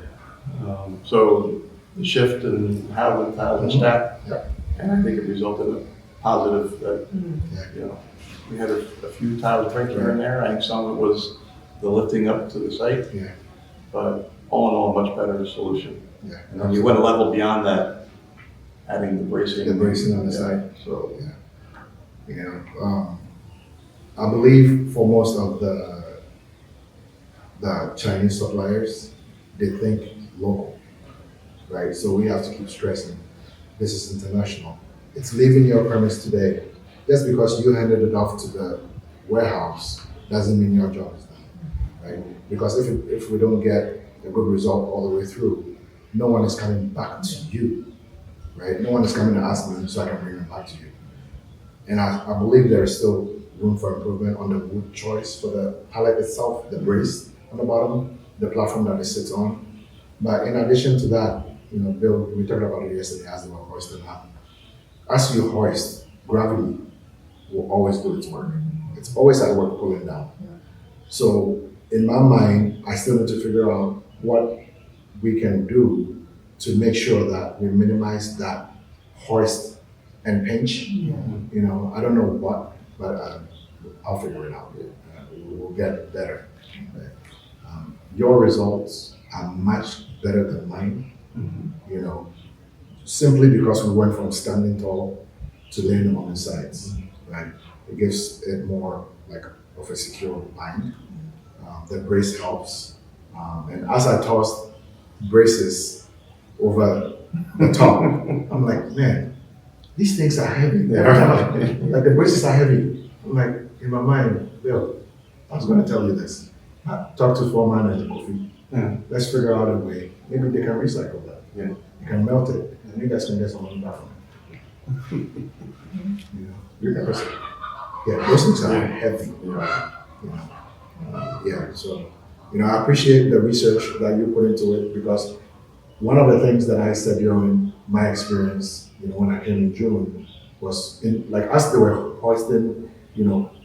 So the shift and how the tiles are stacked, and I think it resulted in a positive that, we had a few tiles break here and there. I think some of it was the lifting up to the site, but all in all, a much better solution. Yeah. And then you went a level beyond that, adding the bracing. The bracing on the side. So, I believe for most of the Chinese suppliers, they think local, right? So we have to keep stressing, this is international. It's leaving your premise today. Just because you handed it off to the warehouse doesn't mean your job is done, right? Because if we don't get a good result all the way through, no one is coming back to you, right? No one is coming to ask me so I can bring them back to you. And I believe there is still room for improvement on the wood choice for the pallet itself, the brace on the bottom, the platform that it sits on. But in addition to that, Bill, we talked about it yesterday as they were hoisted up. As you hoist, gravity will always do its work. It's always at work pulling down. So in my mind, I still need to figure out what we can do to make sure that we minimize that hoist and pinch. I don't know what, but I'll figure it out. We'll get better. Right? Your results are much better than mine. You know, simply because we went from standing tall to laying them on the sides. Right? It gives it more like of a secure bind. The brace helps. And as I tossed braces over the top, I'm like, man, these things are heavy. Like the braces are heavy. I'm like, in my mind, Bill, I was going to tell you this. Talk to foreman at the coffee. Let's figure out a way. Maybe they can recycle that. You can melt it, and you guys can get some money back from it. You know, yeah, those things are heavy. So I appreciate the research that you put into it, because one of the things that I said during my experience, when I came in June, was as they were hoisting,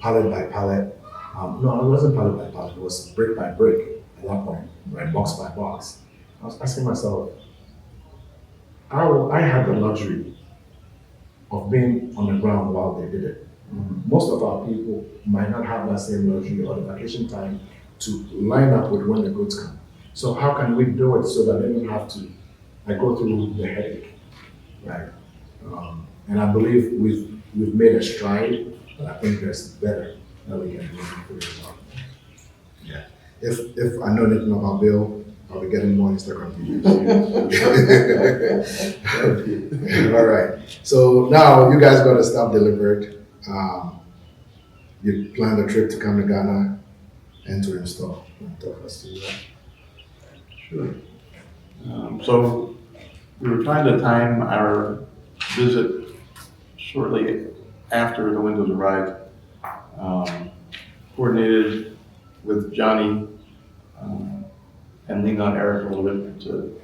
pallet by pallet. No, it wasn't pallet by pallet. It was brick by brick at that point, right? Box by box. I was asking myself, I had the luxury of being on the ground while they did it. Most of our people might not have that same luxury or the vacation time to line up with when the goods come. So how can we do it so that they don't have to go through the headache, right? And I believe we've made a stride, but I think there's better that we can do for this. Yeah. If I know anything about Bill, I'll be getting more Instagram videos. All right. So now you guys got the stuff delivered. You planned a trip to come to Ghana and to install. Talk us through that. Sure. So we were trying to time our visit shortly after the windows arrived. Coordinated with Johnny and leaned on Eric a little bit to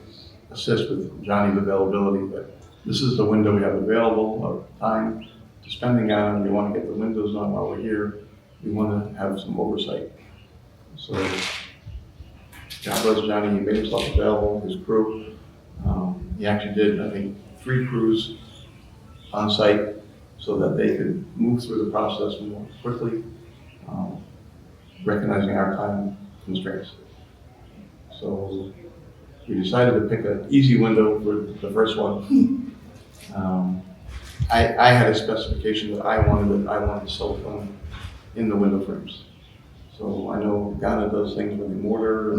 assist with Johnny's availability. But this is the window we have available of time to spend in Ghana. We want to get the windows done while we're here. We want to have some oversight. So God bless Johnny, he made himself available, his crew. He actually did, I think, 3 crews on site so that they could move through the process more quickly, recognizing our time constraints. So we decided to pick an easy window for the first one. I had a specification that I wanted silicone in the window frames. So I know Ghana does things with the mortar,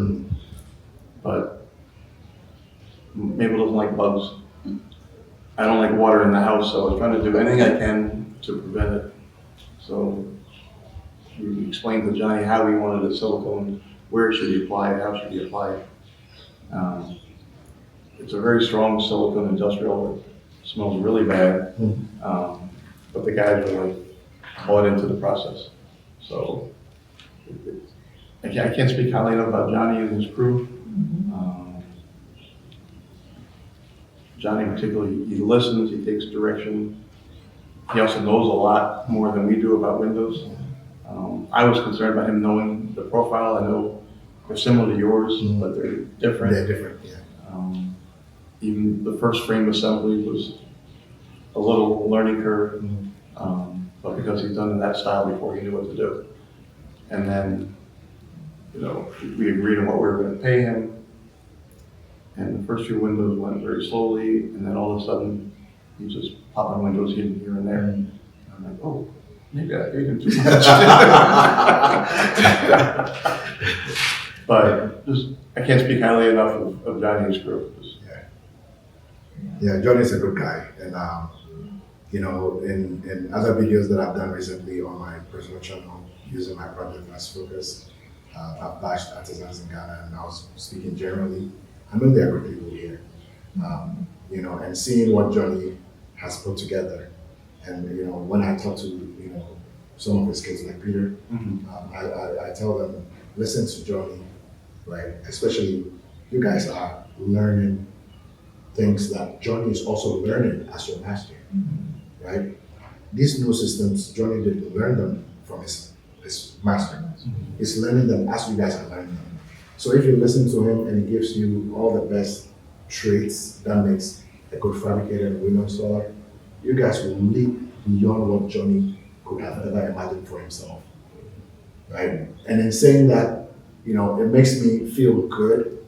but Mabel doesn't like bugs. I don't like water in the house, so I was trying to do anything I can to prevent it. So we explained to Johnny how we wanted the silicone, where it should be applied, how it should be applied. It's a very strong silicone industrial. It smells really bad, but the guys were bought into the process. So I can't speak highly enough about Johnny and his crew. Johnny particularly, he listens, he takes direction. He also knows a lot more than we do about windows. I was concerned about him knowing the profile. I know they're similar to yours, but they're different. They're different, yeah. Even the first frame assembly was a little learning curve, but because he'd done that style before, he knew what to do. And then, we agreed on what we were going to pay him. And the first few windows went very slowly, and then all of a sudden, he just popping windows here and there. And I'm like, oh, maybe I paid him too much. But I can't speak highly enough of Johnny's crew. Yeah, Johnny's a good guy. And, in other videos that I've done recently on my personal channel, using my project as focus, I've bashed artisans in Ghana, and I was speaking generally. I know there are good people here, and seeing what Johnny has put together, and when I talk to some of his kids like Peter, I tell them, listen to Johnny, right? Especially you guys are learning things that Johnny is also learning as your master, right? These new systems, Johnny didn't learn them from his master. He's learning them as you guys are learning them. So if you listen to him and he gives you all the best traits that makes a good fabricator and window installer, you guys will leap beyond what Johnny could have ever imagined for himself, right? And in saying that, it makes me feel good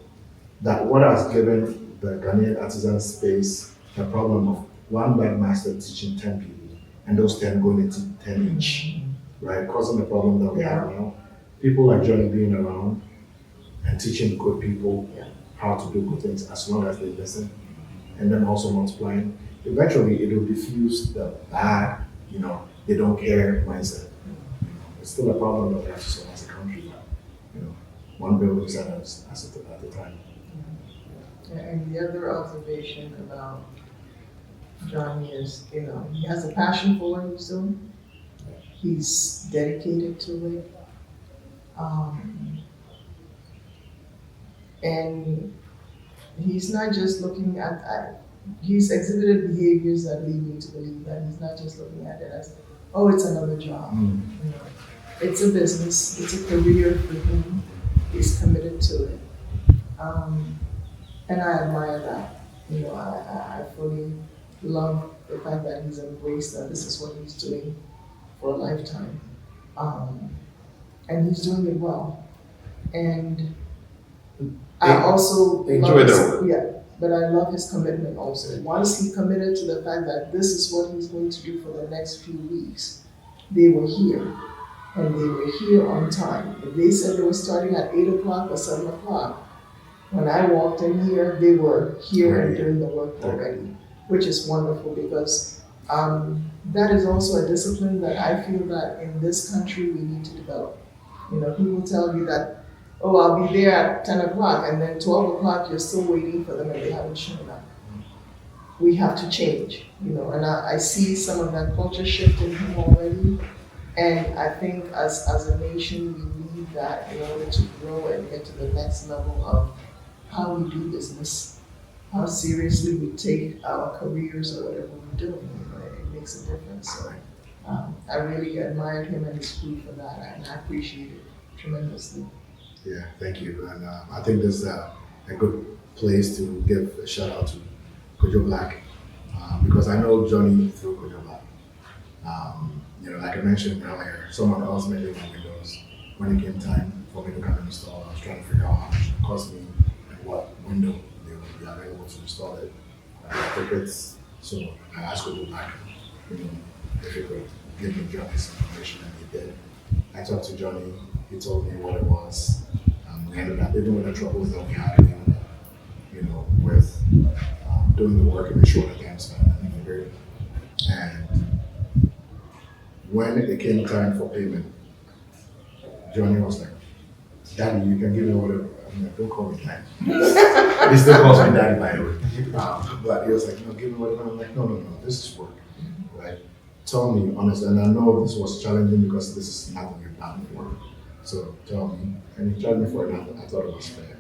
that what has given the Ghanaian artisan space the problem of one bad master teaching 10 people and those 10 going into 10 each, right? Causing the problem that we have now. People like Johnny being around and teaching good people how to do good things as long as they listen, and then also multiplying. Eventually, it will diffuse the bad, they don't care mindset. It's still a problem that we have to solve as a country. One building at a time. And the other observation about Johnny is, he has a passion for what he's doing. He's dedicated to it. And he's not just looking he's exhibited behaviors that lead me to believe that he's not just looking at it as, oh, it's another job. It's a business, it's a career for him. He's committed to it. And I admire that. I fully love the fact that he's embraced that this is what he's doing for a lifetime. And he's doing it well. And I also enjoy their work. Yeah, but I love his commitment also. Once he committed to the fact that this is what he's going to do for the next few weeks, they were here. And they were here on time. If they said they were starting at 8 o'clock or 7 o'clock, when I walked in here, they were here and doing the work already, which is wonderful because that is also a discipline that I feel that in this country we need to develop. People tell you that, oh, I'll be there at 10 o'clock, and then 12 o'clock you're still waiting for them and they haven't shown up. We have to change, and I see some of that culture shift in him already. And I think as a nation, we need that in order to grow and get to the next level of how we do business, how seriously we take our careers or whatever we're doing. It makes a difference. So I really admired him and his crew for that, and I appreciate it tremendously. Yeah, thank you. And I think this is a good place to give a shout out to Kojo Black, because I know Johnny through Kojo Black. Like I mentioned earlier, someone else made my windows. When it came time for me to come and install, I was trying to figure out how much it would cost me and what window they would be available to install it. Tickets. So I asked Kojo Black, if he could give me Johnny's information, and he did. I talked to Johnny. He told me what it was. We ended up, even with the troubles that we had, we ended up, with doing the work in a shorter time span than we figured. And when it came time for payment, Johnny was like, "Daddy, you can give me whatever." I'm like, "Don't call me Daddy." He still calls me Daddy, by the way. But he was like, "No, give me whatever." I'm like, No, this is work, right? Tell me honestly, and I know this was challenging because this is nothing you've done before. So tell me, and he charged me for it, and I thought it was fair.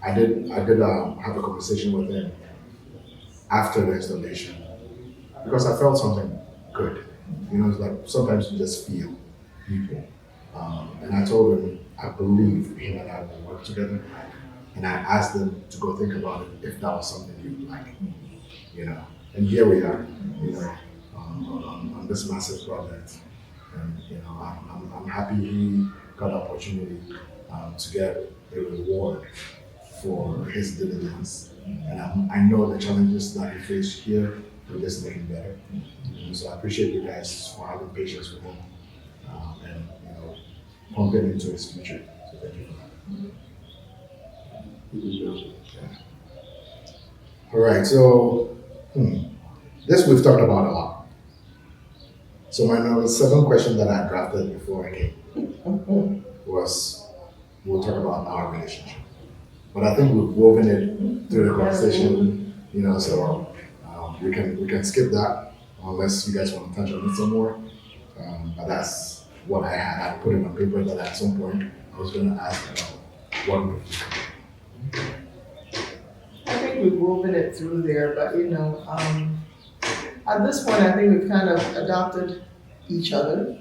I did have a conversation with him after the installation because I felt something good. It's like sometimes you just feel people. And I told him I believe him and I will work together. And I asked him to go think about it if that was something he would like. And here we are, on this massive project. And I'm happy he got the opportunity to get a reward for his diligence. And I know the challenges that he faced here will just make him better. So I appreciate you guys for having patience with him and pumping into his future. So thank you for that. Yeah. All right, so this we've talked about a lot. So my number 7 question that I drafted before I came was, we'll talk about our relationship. But I think we've woven it through the conversation, so we can skip that unless you guys want to touch on it some more. But that's what I had. I put it on paper that at some point I was going to ask about what would you. I think we've woven it through there, but at this point, I think we've kind of adopted each other.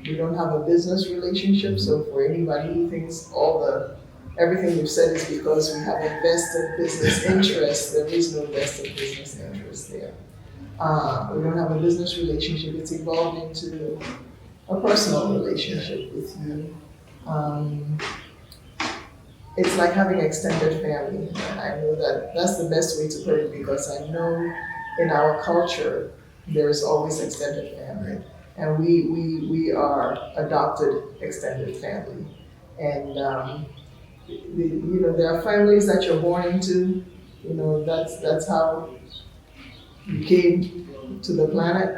We don't have a business relationship, so for anybody who thinks everything we've said is because we have a vested business interest, there is no vested business interest there. We don't have a business relationship. It's evolved into a personal relationship with you. Um, it's like having extended family. And I know that that's the best way to put it because I know in our culture there's always extended family, and we are adopted extended family, and there are families that you're born into. That's how you came to the planet.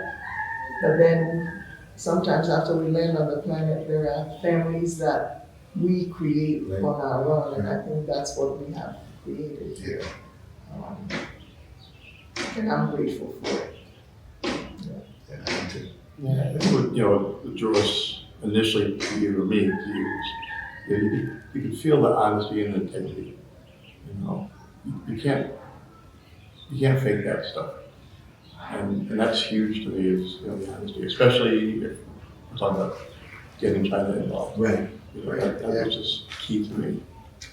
But then sometimes after we land on the planet, there are families that we create on our own, and I think that's what we have created here. Um, and I'm grateful for it. Yeah, I think what drew us initially to you or me to you is you could feel the honesty and integrity. You can't fake that stuff, and that's huge to me is the honesty, especially if we're talking about getting China involved. Right. That was just key to me.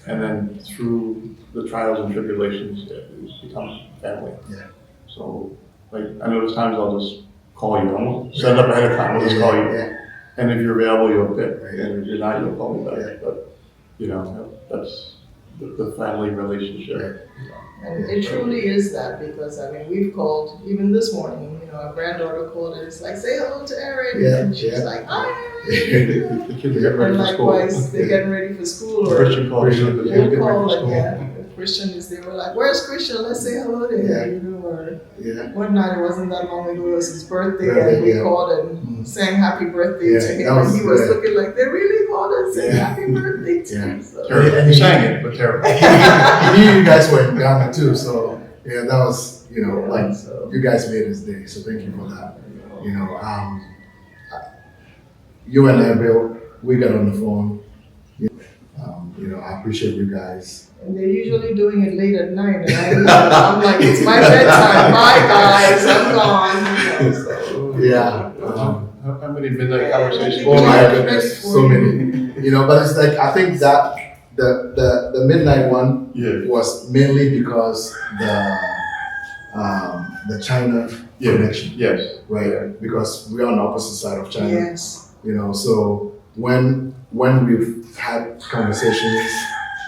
And then through the trials and tribulations, it's become family. Yeah. So, like, I know there's times I'll just call you. I won't set it up ahead of time. I'll just call you. Yeah. And if you're available, you'll pick. Right. And if you're not, you'll call me back. Yeah. But, that's the family relationship. And it truly is that because, we've called, even this morning, our granddaughter called and it's like, say hello to Erin. Yeah, And she's yeah. like, hi. The kids are getting ready And for school. likewise, they're getting ready for school. Or Christian calls you, the kids we'll getting ready call for school. again. If Christian is there, we're like, where's Christian? Let's say hello to him. Or Yeah. one night, it wasn't that long ago, it was his birthday, Birthday, and we yeah. called and sang happy birthday Yeah, to him. that was And he was good. looking like, they really called and said Yeah. happy birthday to Yeah. him. So. Terrible. And You he- sang it, but terrible. He knew you guys were in Ghana too, so yeah, that was like you guys made his day. So thank you for that. You and I, Bill, we got on the phone. I appreciate you guys. And they're usually doing it late at night, and I'm like, it's my bedtime. Bye, guys. I'm gone. So, Yeah. How many midnight conversations? Oh my goodness, so many. But it's like I think that the midnight one Yeah. was mainly because the China Yeah. connection, Yes. right? Because we're on the opposite side of China. yes. So when we've had conversations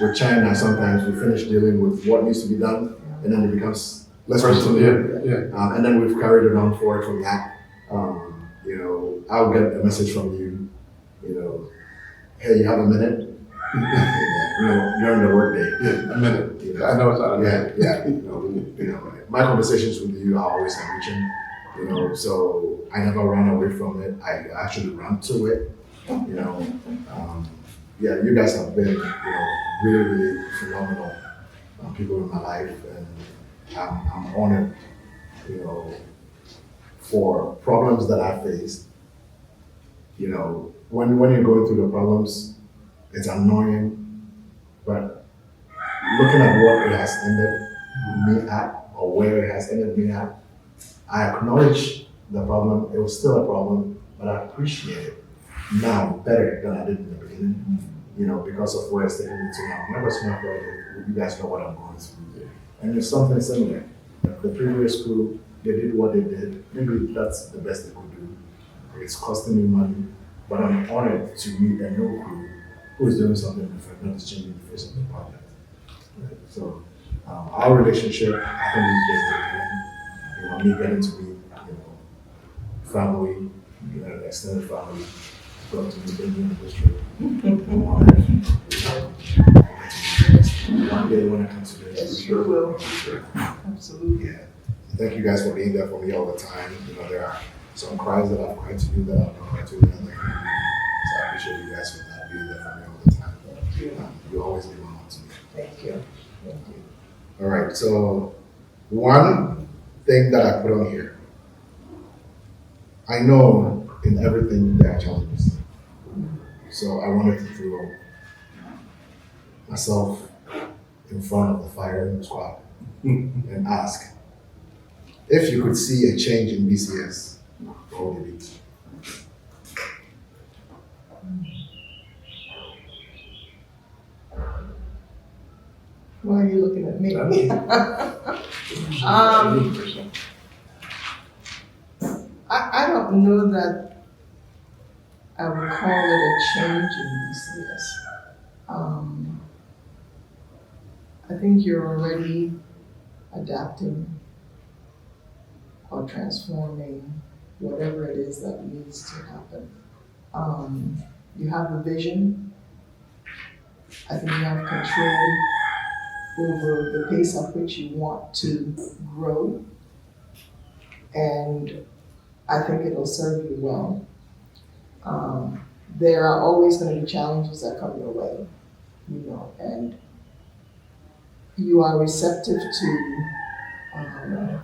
with China, sometimes we finish dealing with what needs to be done, and then it becomes let's continue. Yeah. And then we've carried it on forward from that. I'll get a message from you. Hey, you have a minute? You're on the work day. Yeah, a minute. I know it's not a minute. Yeah. My conversations with you are always enriching. So I never run away from it. I actually run to it. You guys have been, really, really phenomenal people in my life, and I'm honored, for problems that I faced. When you're going through the problems, it's annoying, but looking at what it has ended me at, or where it has ended me at, I acknowledge the problem. It was still a problem, but I appreciate it now better than I did in the beginning. Because of where it's taking me to now. Remember, it's my brother. You guys know what I'm going through, and it's something similar. The previous crew, they did what they did. Maybe that's the best they could do. It's costing me money, but I'm honored to meet a new crew who is doing something different, not just changing the face of the project. Right? So our relationship, I think, is just me getting to meet, family, extended family, got to meet them in the district. I'm honored. One day when I come to this, Yes, sure will. Absolutely. yeah. Thank you guys for being there for me all the time. There are some cries that I've cried to you that I've not cried to you. So I appreciate you guys for that, being there for me all the time. Thank you. You always mean a lot to me. Thank you. Thank you. All right, so one thing that I put on here. I know in everything there are challenges. So I wanted to throw myself in front of the firing squad and ask, if you could see a change in BCS, what would it be? Why are you looking at me? I don't know that I would call it a change in business. I think you're already adapting or transforming whatever it is that needs to happen. You have a vision. I think you have control over the pace at which you want to grow, and I think it'll serve you well. There are always going to be challenges that come your way, and you are receptive to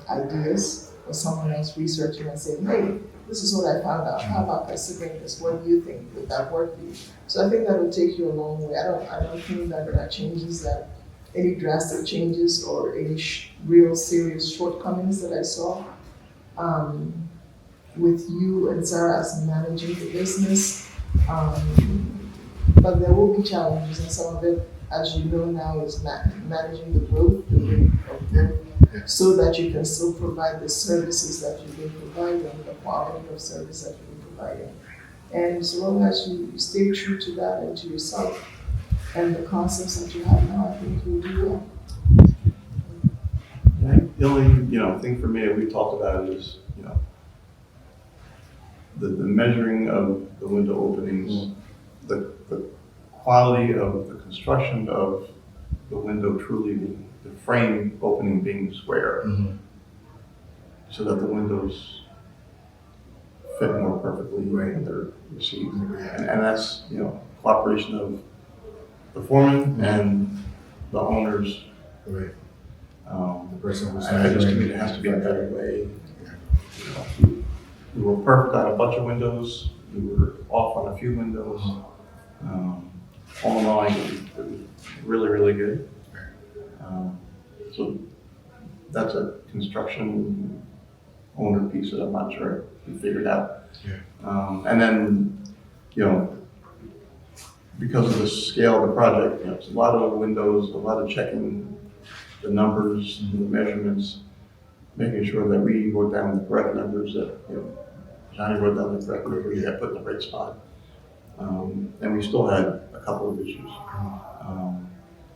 ideas or someone else researching and saying, hey, this is what I found out. How about considering this? What do you think? Would that work for you? So I think that will take you a long way. I don't think that there are changes that any drastic changes or any real serious shortcomings that I saw with you and Sarah as managing the business. But there will be challenges, and some of it, as you know now, is managing the growth, the rate of growth, so that you can still provide the services that you've been providing, the quality of service that you've been providing. And so long as you stay true to that and to yourself and the concepts that you have now, I think you'll do well. I think the only, thing for me we talked about is, the measuring of the window openings, the quality of the construction of the window truly being, the frame opening being square, so that the windows fit more perfectly when they're received. And that's, cooperation of the foreman and the owners. Right. The person who's I just think it has to be a better way. We were perfect on a bunch of windows. We were off on a few windows. All in all, I think it was really, really good. So that's a construction owner piece that I'm not sure we figured out. And then, because of the scale of the project, it's a lot of windows, a lot of checking the numbers, the measurements, making sure that we wrote down the correct numbers, that Johnny wrote down the correct numbers, we had put in the right spot. And we still had a couple of issues.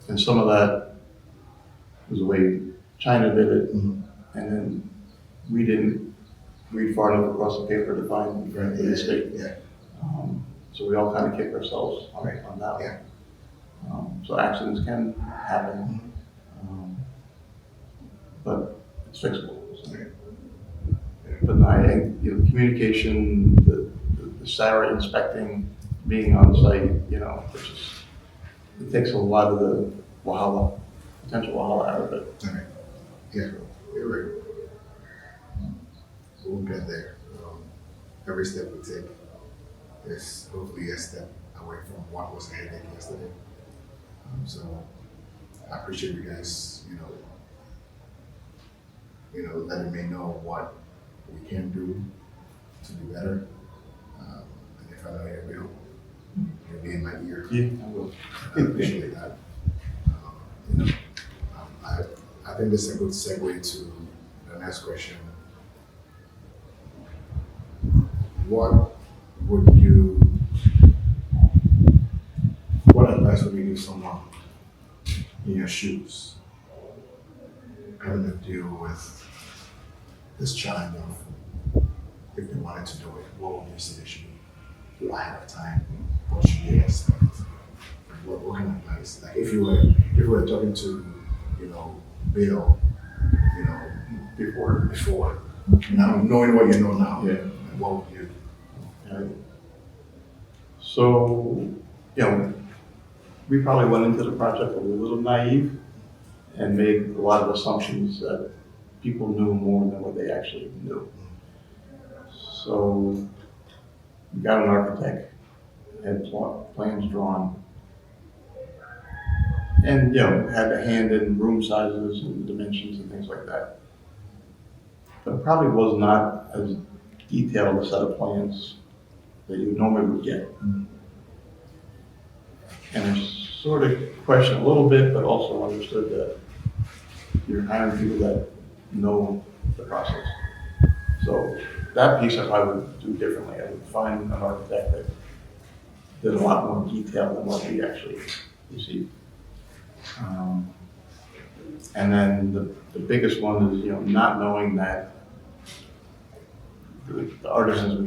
And some of that was the way China did it, and then we didn't read far enough across the paper to find the mistake. So we all kind of kicked ourselves on that one. So accidents can happen, but it's fixable. So. But no, I think communication, the Sarah inspecting, being on site, it takes a lot of the potential wahala out of it. Okay. Yeah, you're right. We'll get there. Every step we take is hopefully a step away from what was a headache yesterday. So I appreciate you guys, letting me know what we can do to do better. And if I know you will, you'll be in my ear. Yeah, I will. I appreciate that. I think this is a good segue to the next question. What advice would you give someone in your shoes having to deal with this challenge of if they wanted to do it, what would you say they should do ahead of time? What should they expect? What kind of advice? Like if you were talking to, Bill, before, now knowing what you know now, what would you do? So, we probably went into the project a little naive and made a lot of assumptions that people knew more than what they actually knew. So, we got an architect, had plans drawn, and had a hand in room sizes and dimensions and things like that. But it probably was not as detailed a set of plans that you normally would get. And I sort of questioned a little bit, but also understood that you're hiring people that know the process. So that piece I would do differently. I would find an architect that did a lot more detail than what we actually received. And then the biggest one is, not knowing that the artisans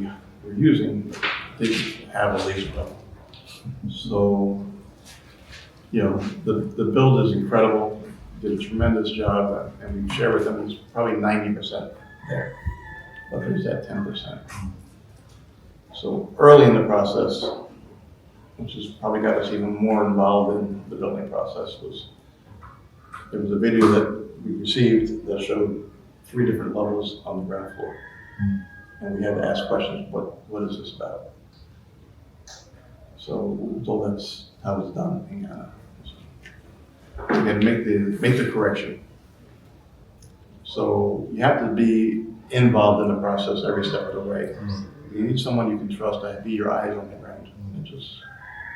we were using didn't have a laser level. So, the build is incredible, did a tremendous job, and we share with them, it's probably 90% there, but there's that 10%. So early in the process, which has probably got us even more involved in the building process, there was a video that we received that showed 3 different levels on the ground floor. And we had to ask questions, what is this about? So we were told that's how it's done in Ghana. So, again, make the correction. So you have to be involved in the process every step of the way. You need someone you can trust to be your eyes on the ground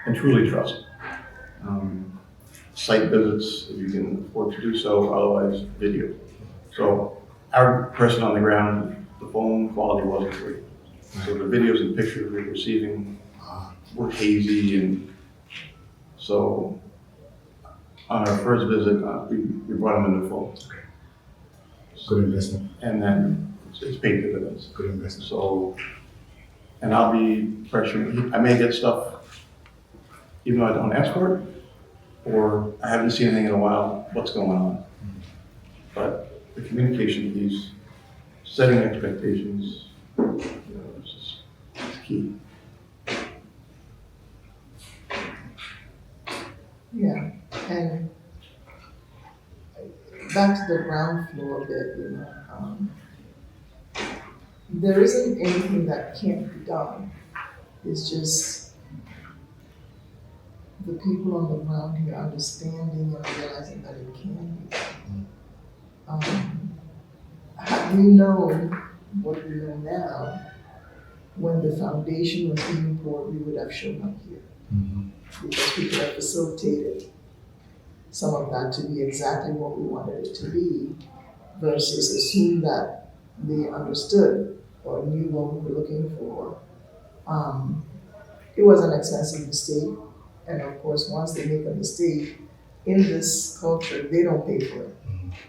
and truly trust. Site visits, if you can afford to do so, otherwise video. So our person on the ground, the phone quality wasn't great. So the videos and pictures we were receiving were hazy, and so on our first visit, we brought him a new phone. Good investment. And then it's paid dividends. Good investment. So, and I'll be pressuring, I may get stuff even though I don't ask for it, or I haven't seen anything in a while, what's going on? But the communication piece, setting expectations, it's just key. Yeah, and back to the ground floor bit, there isn't anything that can't be done. It's just the people on the ground here understanding and realizing that it can be done. Had we known what we know now, when the foundation was being poured, we would have shown up here. Because we could have facilitated some of that to be exactly what we wanted it to be, versus assume that they understood or knew what we were looking for. It was an expensive mistake, and of course, once they make a mistake in this culture, they don't pay for it.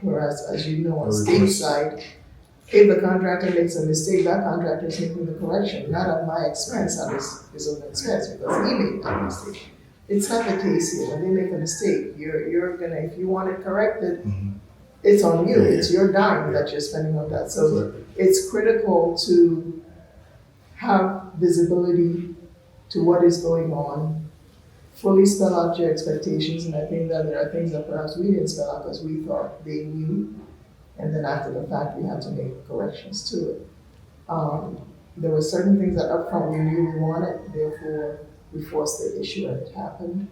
Whereas, as you know, on stateside, if the contractor makes a mistake, that contractor is making the correction, not at my expense, at his own expense, because he made that mistake. It's not the case here. When they make a mistake, you're gonna, if you want it corrected, it's on you. It's your dime that you're spending on that. So it's critical to have visibility to what is going on, fully spell out your expectations, and I think that there are things that perhaps we didn't spell out because we thought they knew, and then after the fact we had to make corrections to it. There were certain things that upfront we knew we wanted, therefore we forced the issue and it happened.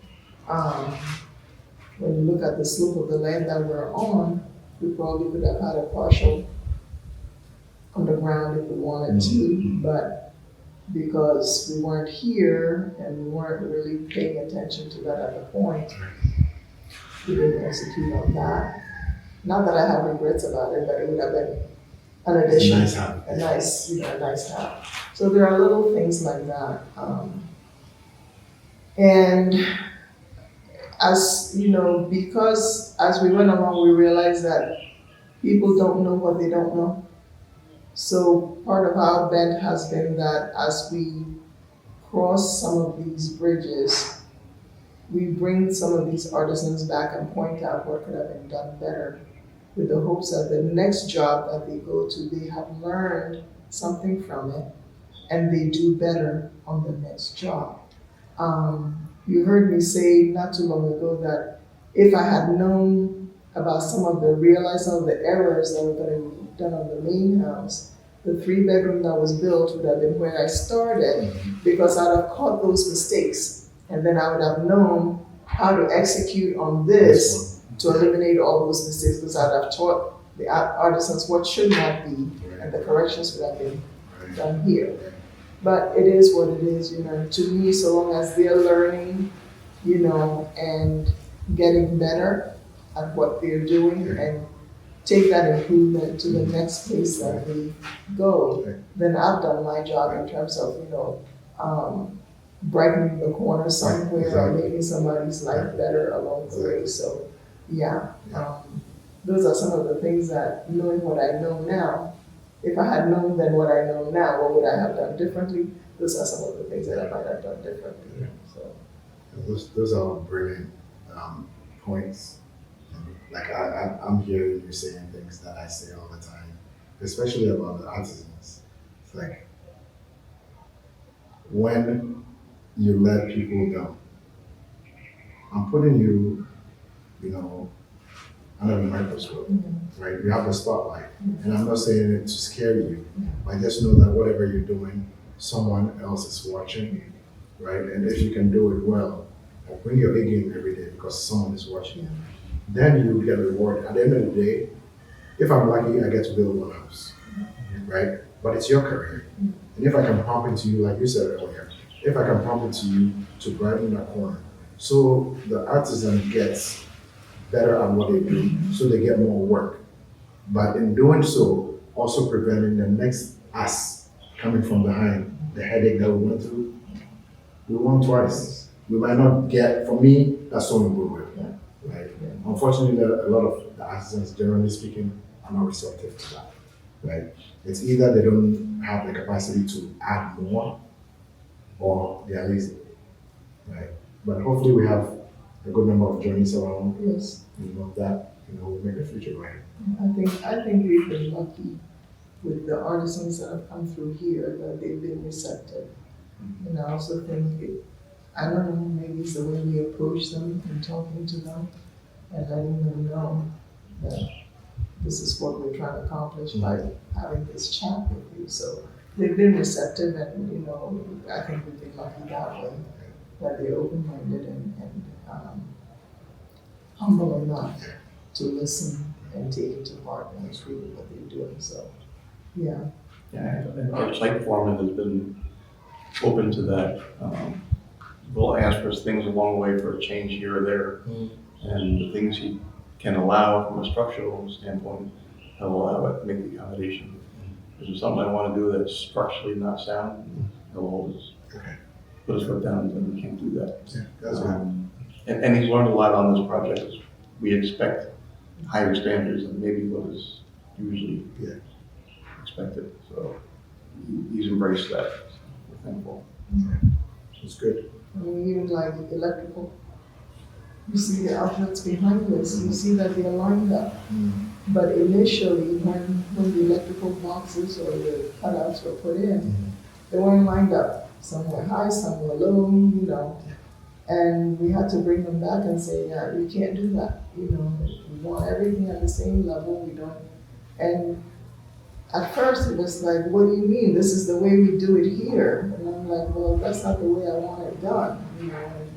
When you look at the slope of the land that we're on, we probably could have had a partial underground if we wanted to, but because we weren't here and we weren't really paying attention to that at the point, we didn't execute on that. Not that I have regrets about it, but it would have been an addition, a nice help. So there are little things like that. And as you know, because as we went along, we realized that people don't know what they don't know. So part of our bent has been that as we cross some of these bridges, we bring some of these artisans back and point out what could have been done better, with the hopes that the next job that they go to, they have learned something from it and they do better on the next job. You heard me say not too long ago that if I had known about realized some of the errors that were going to be done on the main house, the 3-bedroom that was built would have been where I started, because I'd have caught those mistakes. And then I would have known how to execute on this to eliminate all those mistakes, because I'd have taught the artisans what should not be, and the corrections would have been done here. But it is what it is, to me, so long as they're learning, and getting better at what they're doing, and take that improvement to the next place that they go, then I've done my job in terms of, brightening the corner somewhere or making somebody's life better along the way. So, yeah, those are some of the things that, knowing what I know now, if I had known then what I know now, what would I have done differently? Those are some of the things that I might have done differently. So, Those are all brilliant points. Like I'm hearing you saying things that I say all the time, especially about the artisans. It's like when you let people go, I'm putting you, under the microscope, right? You have the spotlight, and I'm not saying it to scare you, but just know that whatever you're doing, someone else is watching, right? And if you can do it well, bring your A game every day because someone is watching you. Then you get rewarded. At the end of the day, if I'm lucky, I get to build one house, right? But it's your career. And if I can pump into you, like you said earlier, if I can pump into you to brighten that corner, so the artisan gets better at what they do, so they get more work. But in doing so, also preventing the next us coming from behind, the headache that we went through, we won twice. We might not get, for me, that's so important. Right? Unfortunately, a lot of the artisans, generally speaking, are not receptive to that. Right? It's either they don't have the capacity to add more, or they are lazy. Right? But hopefully, we have a good number of journeys around. yes, That will make the future bright. I think we've been lucky with the artisans that have come through here, that they've been receptive. And I also think I don't know, maybe it's the way we approach them and talking to them and letting them know that this is what we're trying to accomplish by having this chat with you. So they've been receptive, and I think we've been lucky that way, that they're open-minded and humble enough to listen and take it to heart and approve of what they're doing. So, yeah. Yeah, and our site foreman has been open to that. Will ask us things along the way for a change here or there, and the things he can allow from a structural standpoint, he'll allow it, make the accommodation. If there's something I want to do that's structurally not sound, he'll always put his foot down and say, we can't do that. Yeah, that's right. And he's learned a lot on this project. We expect higher standards than maybe what is usually expected. So he's embraced that. We're thankful. It's good. I mean, even like electrical, you see the outlets behind us, you see that they're lined up. But initially, when the electrical boxes or the cutouts were put in, they weren't lined up. Some were high, some were low, And we had to bring them back and say, yeah, you can't do that. We want everything at the same level. We don't. And at first it was like, what do you mean? This is the way we do it here. And I'm like, well, that's not the way I want it done. And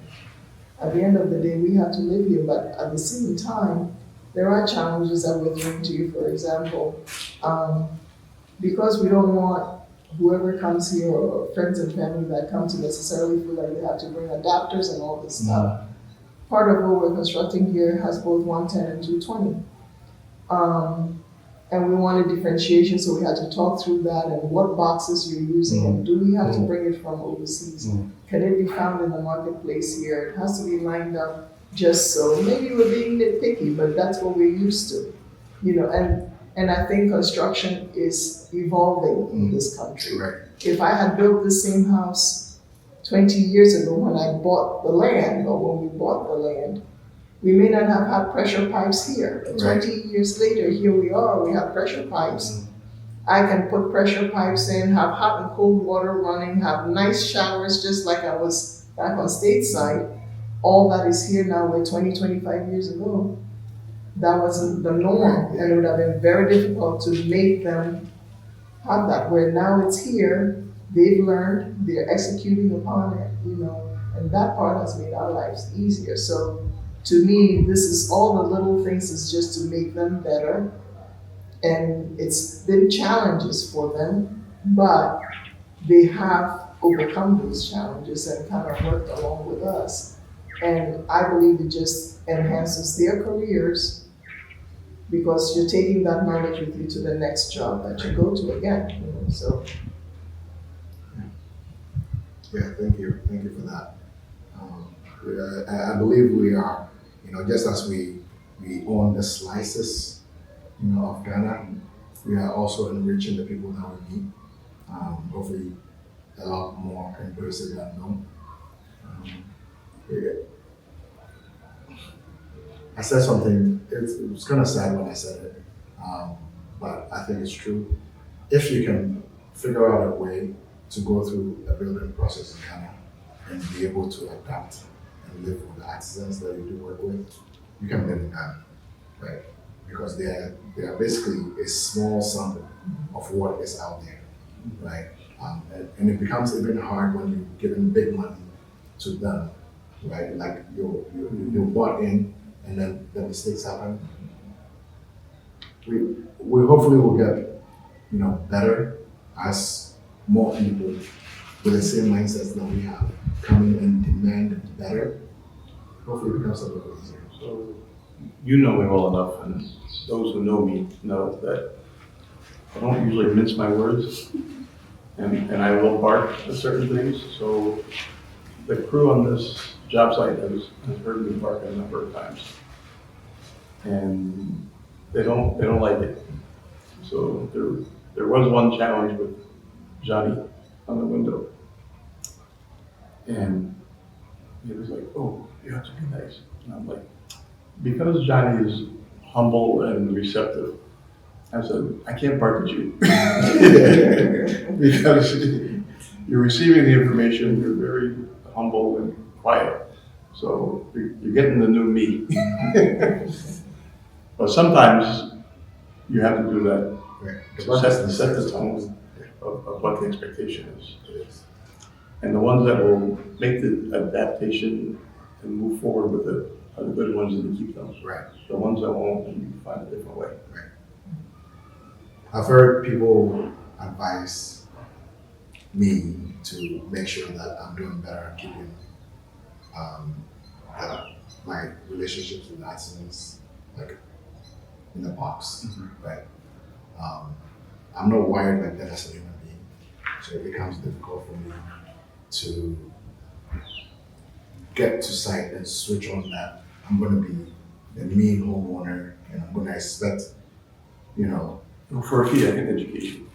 at the end of the day, we have to live here. But at the same time, there are challenges that we're throwing to you. For example, because we don't want whoever comes here or friends and family that come to necessarily feel like they have to bring adapters and all this stuff. Part of what we're constructing here has both 110 and 220. And we wanted differentiation, so we had to talk through that and what boxes you're using, and do we have to bring it from overseas? Can it be found in the marketplace here? It has to be lined up just so. Maybe we're being nitpicky, but that's what we're used to, And I think construction is evolving in this country. Right. If I had built the same house 20 years ago when I bought the land, or when we bought the land, we may not have had pressure pipes here. Right. 20 years later, here we are, we have pressure pipes. I can put pressure pipes in, have hot and cold water running, have nice showers just like I was back on stateside. All that is here now, where 20, 25 years ago, that wasn't the norm, and it would have been very difficult to make them have that. Where now it's here, they've learned, they're executing upon it, and that part has made our lives easier. So to me, this is all the little things is just to make them better, and it's been challenges for them, but they have overcome those challenges and kind of worked along with us. And I believe it just enhances their careers, because you're taking that knowledge with you to the next job that you go to again. So Yeah, thank you for that. I believe we are, just as we own the slices, of Ghana, we are also enriching the people that we meet. Hopefully, a lot more in person than known. Yeah. I said something. It was kind of sad when I said it, but I think it's true. If you can figure out a way to go through a building process in Ghana and be able to adapt and live with the artisans that you do work with, you can live in Ghana, right? Because they are basically a small sample of what is out there, right? And it becomes even hard when you're giving big money to them, right? Like you bought in, and then the mistakes happen. We hopefully will get better as more people with the same mindsets that we have come in and demand better. Hopefully, it becomes a little easier. So, you know me well enough, and those who know me know that I don't usually mince my words, and I will bark at certain things. So, the crew on this job site has heard me bark a number of times, and they don't like it. So there was one challenge with Johnny on the window, and he was like, "Oh, you have to be nice." And I'm like, because Johnny is humble and receptive, I said, I can't bark at you. Because you're receiving the information, you're very humble and quiet. So you're getting the new me. But sometimes you have to do that Right. to set the tone of what the expectation is. And the ones that will make the adaptation and move forward with it are the good ones, and you keep those. Right. The ones that won't, and you find a different way. Right. I've heard people advise me to make sure that I'm doing better at keeping my relationships with artisans like in the box, right? I'm not wired like that as a human being, so it becomes difficult for me to get to site and switch on that I'm going to be the mean homeowner and I'm going to expect, Well, for a fee, I can educate you.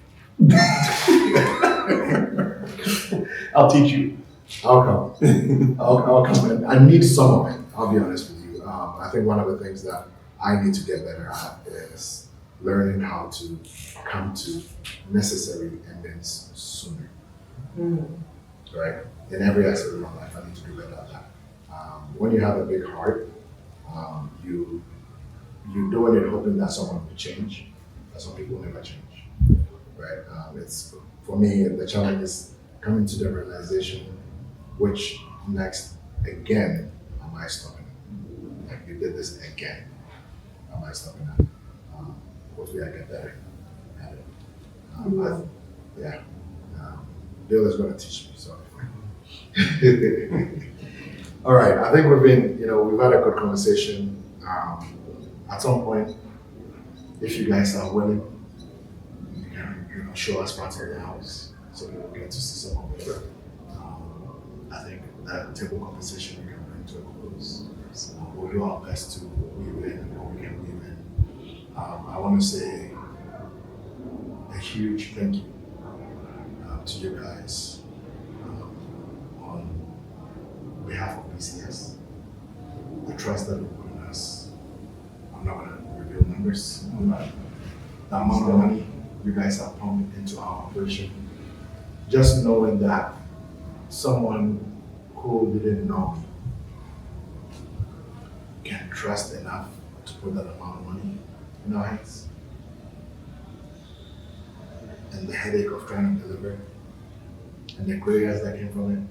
I'll teach you. I'll come. I'll come in. I need some of it. I'll be honest with you. I think one of the things that I need to get better at is learning how to come to necessary endings sooner. Right? In every aspect of my life, I need to do better at that. When you have a big heart, you doing it hoping that someone will change, but some people never change. Right? It's for me the challenge is coming to the realization, which next again am I stopping? Like you did this again, am I stopping that? Hopefully I get better at it. Yeah, Bill is going to teach me so. All right, I think we've had a good conversation. At some point, if you guys are willing, you can show us parts of the house so people get to see some of it. I think that table conversation we can bring to a close. We'll do our best to weave in what we can weave in. I want to say a huge thank you to you guys on behalf of BCS. The trust that you put in us. I'm not going to reveal numbers, but the amount of money you guys have pumped into our operation, just knowing that someone who didn't know me can trust enough to put that amount of money in our hands, and the headache of trying to deliver, and the prayers that came from it,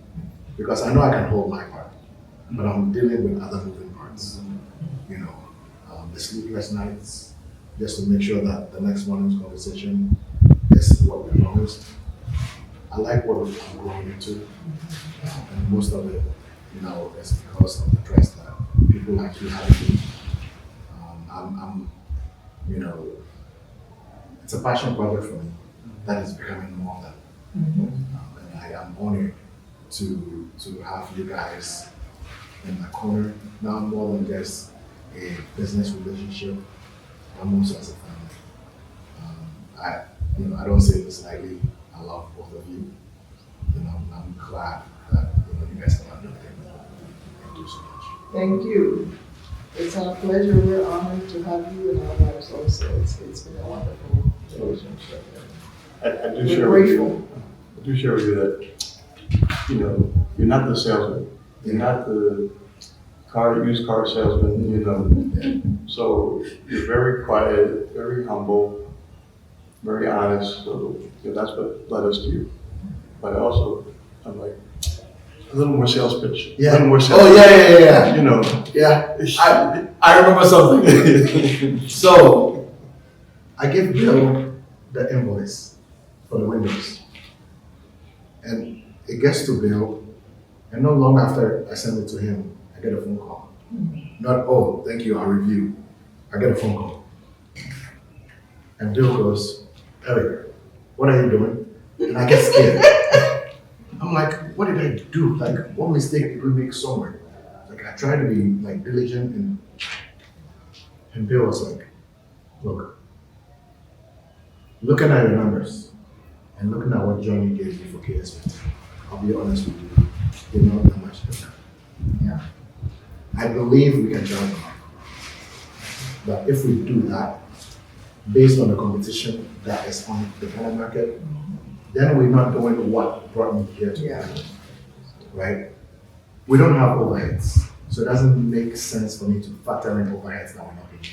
because I know I can hold my part, but I'm dealing with other moving parts. The sleepless nights, just to make sure that the next morning's conversation is what we promised. I like what I'm growing into, and most of it, is because of the trust that people like you have in me. you know, it's a passion project for me that is becoming more than. And I am honored to have you guys in my corner now more than just a business relationship, I'm also as a family. I don't say this lightly. I love both of you. I'm glad that you guys are doing it. Thank you so much. Thank you. It's our pleasure. We're honored to have you in our lives also. It's been a wonderful relationship. I do We're share with grateful. you. I do share with you that you're not the salesman. You're not the used car salesman. So you're very quiet, very humble, very honest. So that's what led us to you. But I'm like a little more sales pitch. Yeah. A little more sales. Oh yeah. Yeah. I remember something. So I gave Bill the invoice for the windows. And it gets to Bill, and not long after I send it to him, I get a phone call. Not, oh, thank you, I'll review. I get a phone call. And Bill goes, Eric, what are you doing? And I get scared. I'm like, what did I do? Like, what mistake did we make somewhere? Like, I tried to be like diligent, and Bill was like, look, looking at your numbers and looking at what Johnny gave me for KSP, I'll be honest with you, you're not that much different. Yeah. I believe we can charge more. But if we do that, based on the competition that is on the panel market, then we're not doing what brought me here today, right? We don't have overheads, so it doesn't make sense for me to factor in overheads that we're not doing.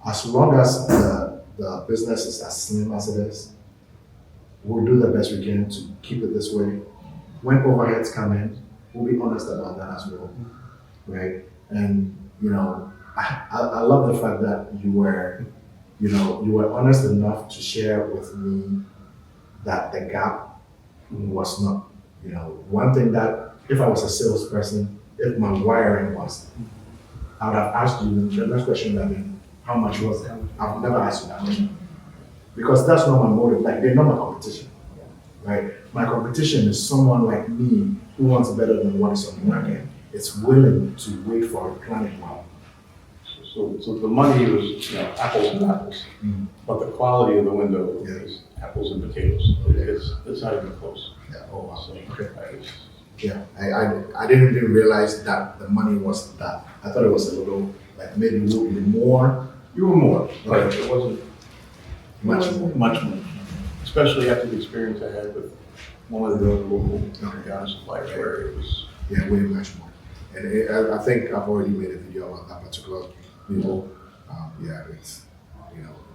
As long as the business is as slim as it is, we'll do the best we can to keep it this way. When overheads come in, we'll be honest about that as well, right? And I love the fact that you were honest enough to share with me that the gap was not, one thing that if I was a salesperson, if my wiring was, I would have asked you, the next question would have been, how much was it? I've never asked you that question. Because that's not my motive, like they're not my competition, right? My competition is someone like me who wants better than what is on the market. It's willing to wait for a planet wow. So the money was apples and apples, but the quality of the window is apples and potatoes. It's not even close. Yeah. Oh wow. So, Yeah. I didn't even realize that the money was that. I thought it was a little like maybe a little bit more. You were more, but it wasn't Much more. much more. Especially after the experience I had with one of the local gas suppliers where it was. Yeah, way much more. And I think I've already made a video about that particular people. It's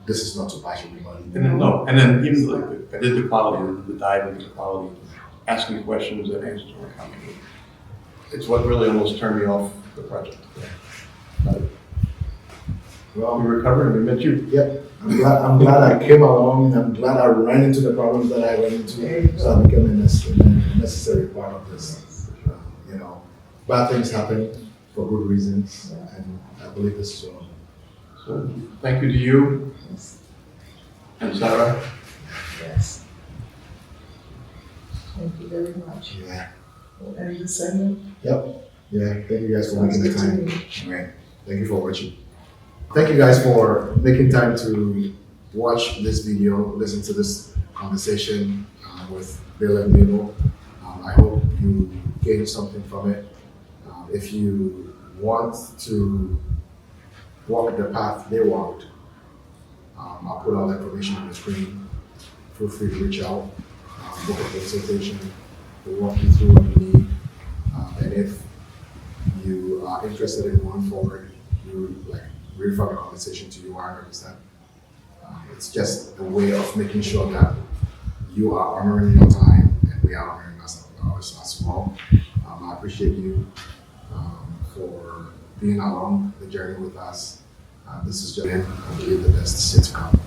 this is not to bash everybody. And then even like I did the quality, the dive into the quality, asking questions that answers were coming. It's what really almost turned me off the project. But Well, we recovered and we met you. yep. I'm glad I came along. I'm glad I ran into the problems that I ran into, so I became a necessary part of this. Bad things happen for good reasons, and I believe this is one of them. So thank you to you Yes. and Sarah. Yes. Thank you very much. Yeah. We'll end the segment. Yep. Yeah. Thank you guys for making the time. All right. Thank you for watching. Thank you guys for making time to watch this video, listen to this conversation with Bill and Mabel. I hope you gained something from it. If you want to walk the path they walked, I'll put all the information on the screen. Feel free to reach out, book a consultation, we'll walk you through what you need. And if you are interested in going forward, you refer the conversation to you 100%. It's just a way of making sure that you are honoring your time and we are honoring us as well. I appreciate you for being along the journey with us. This is just, I believe the best is yet to come.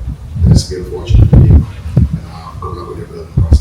It's been a fortunate video, and good luck with your building process.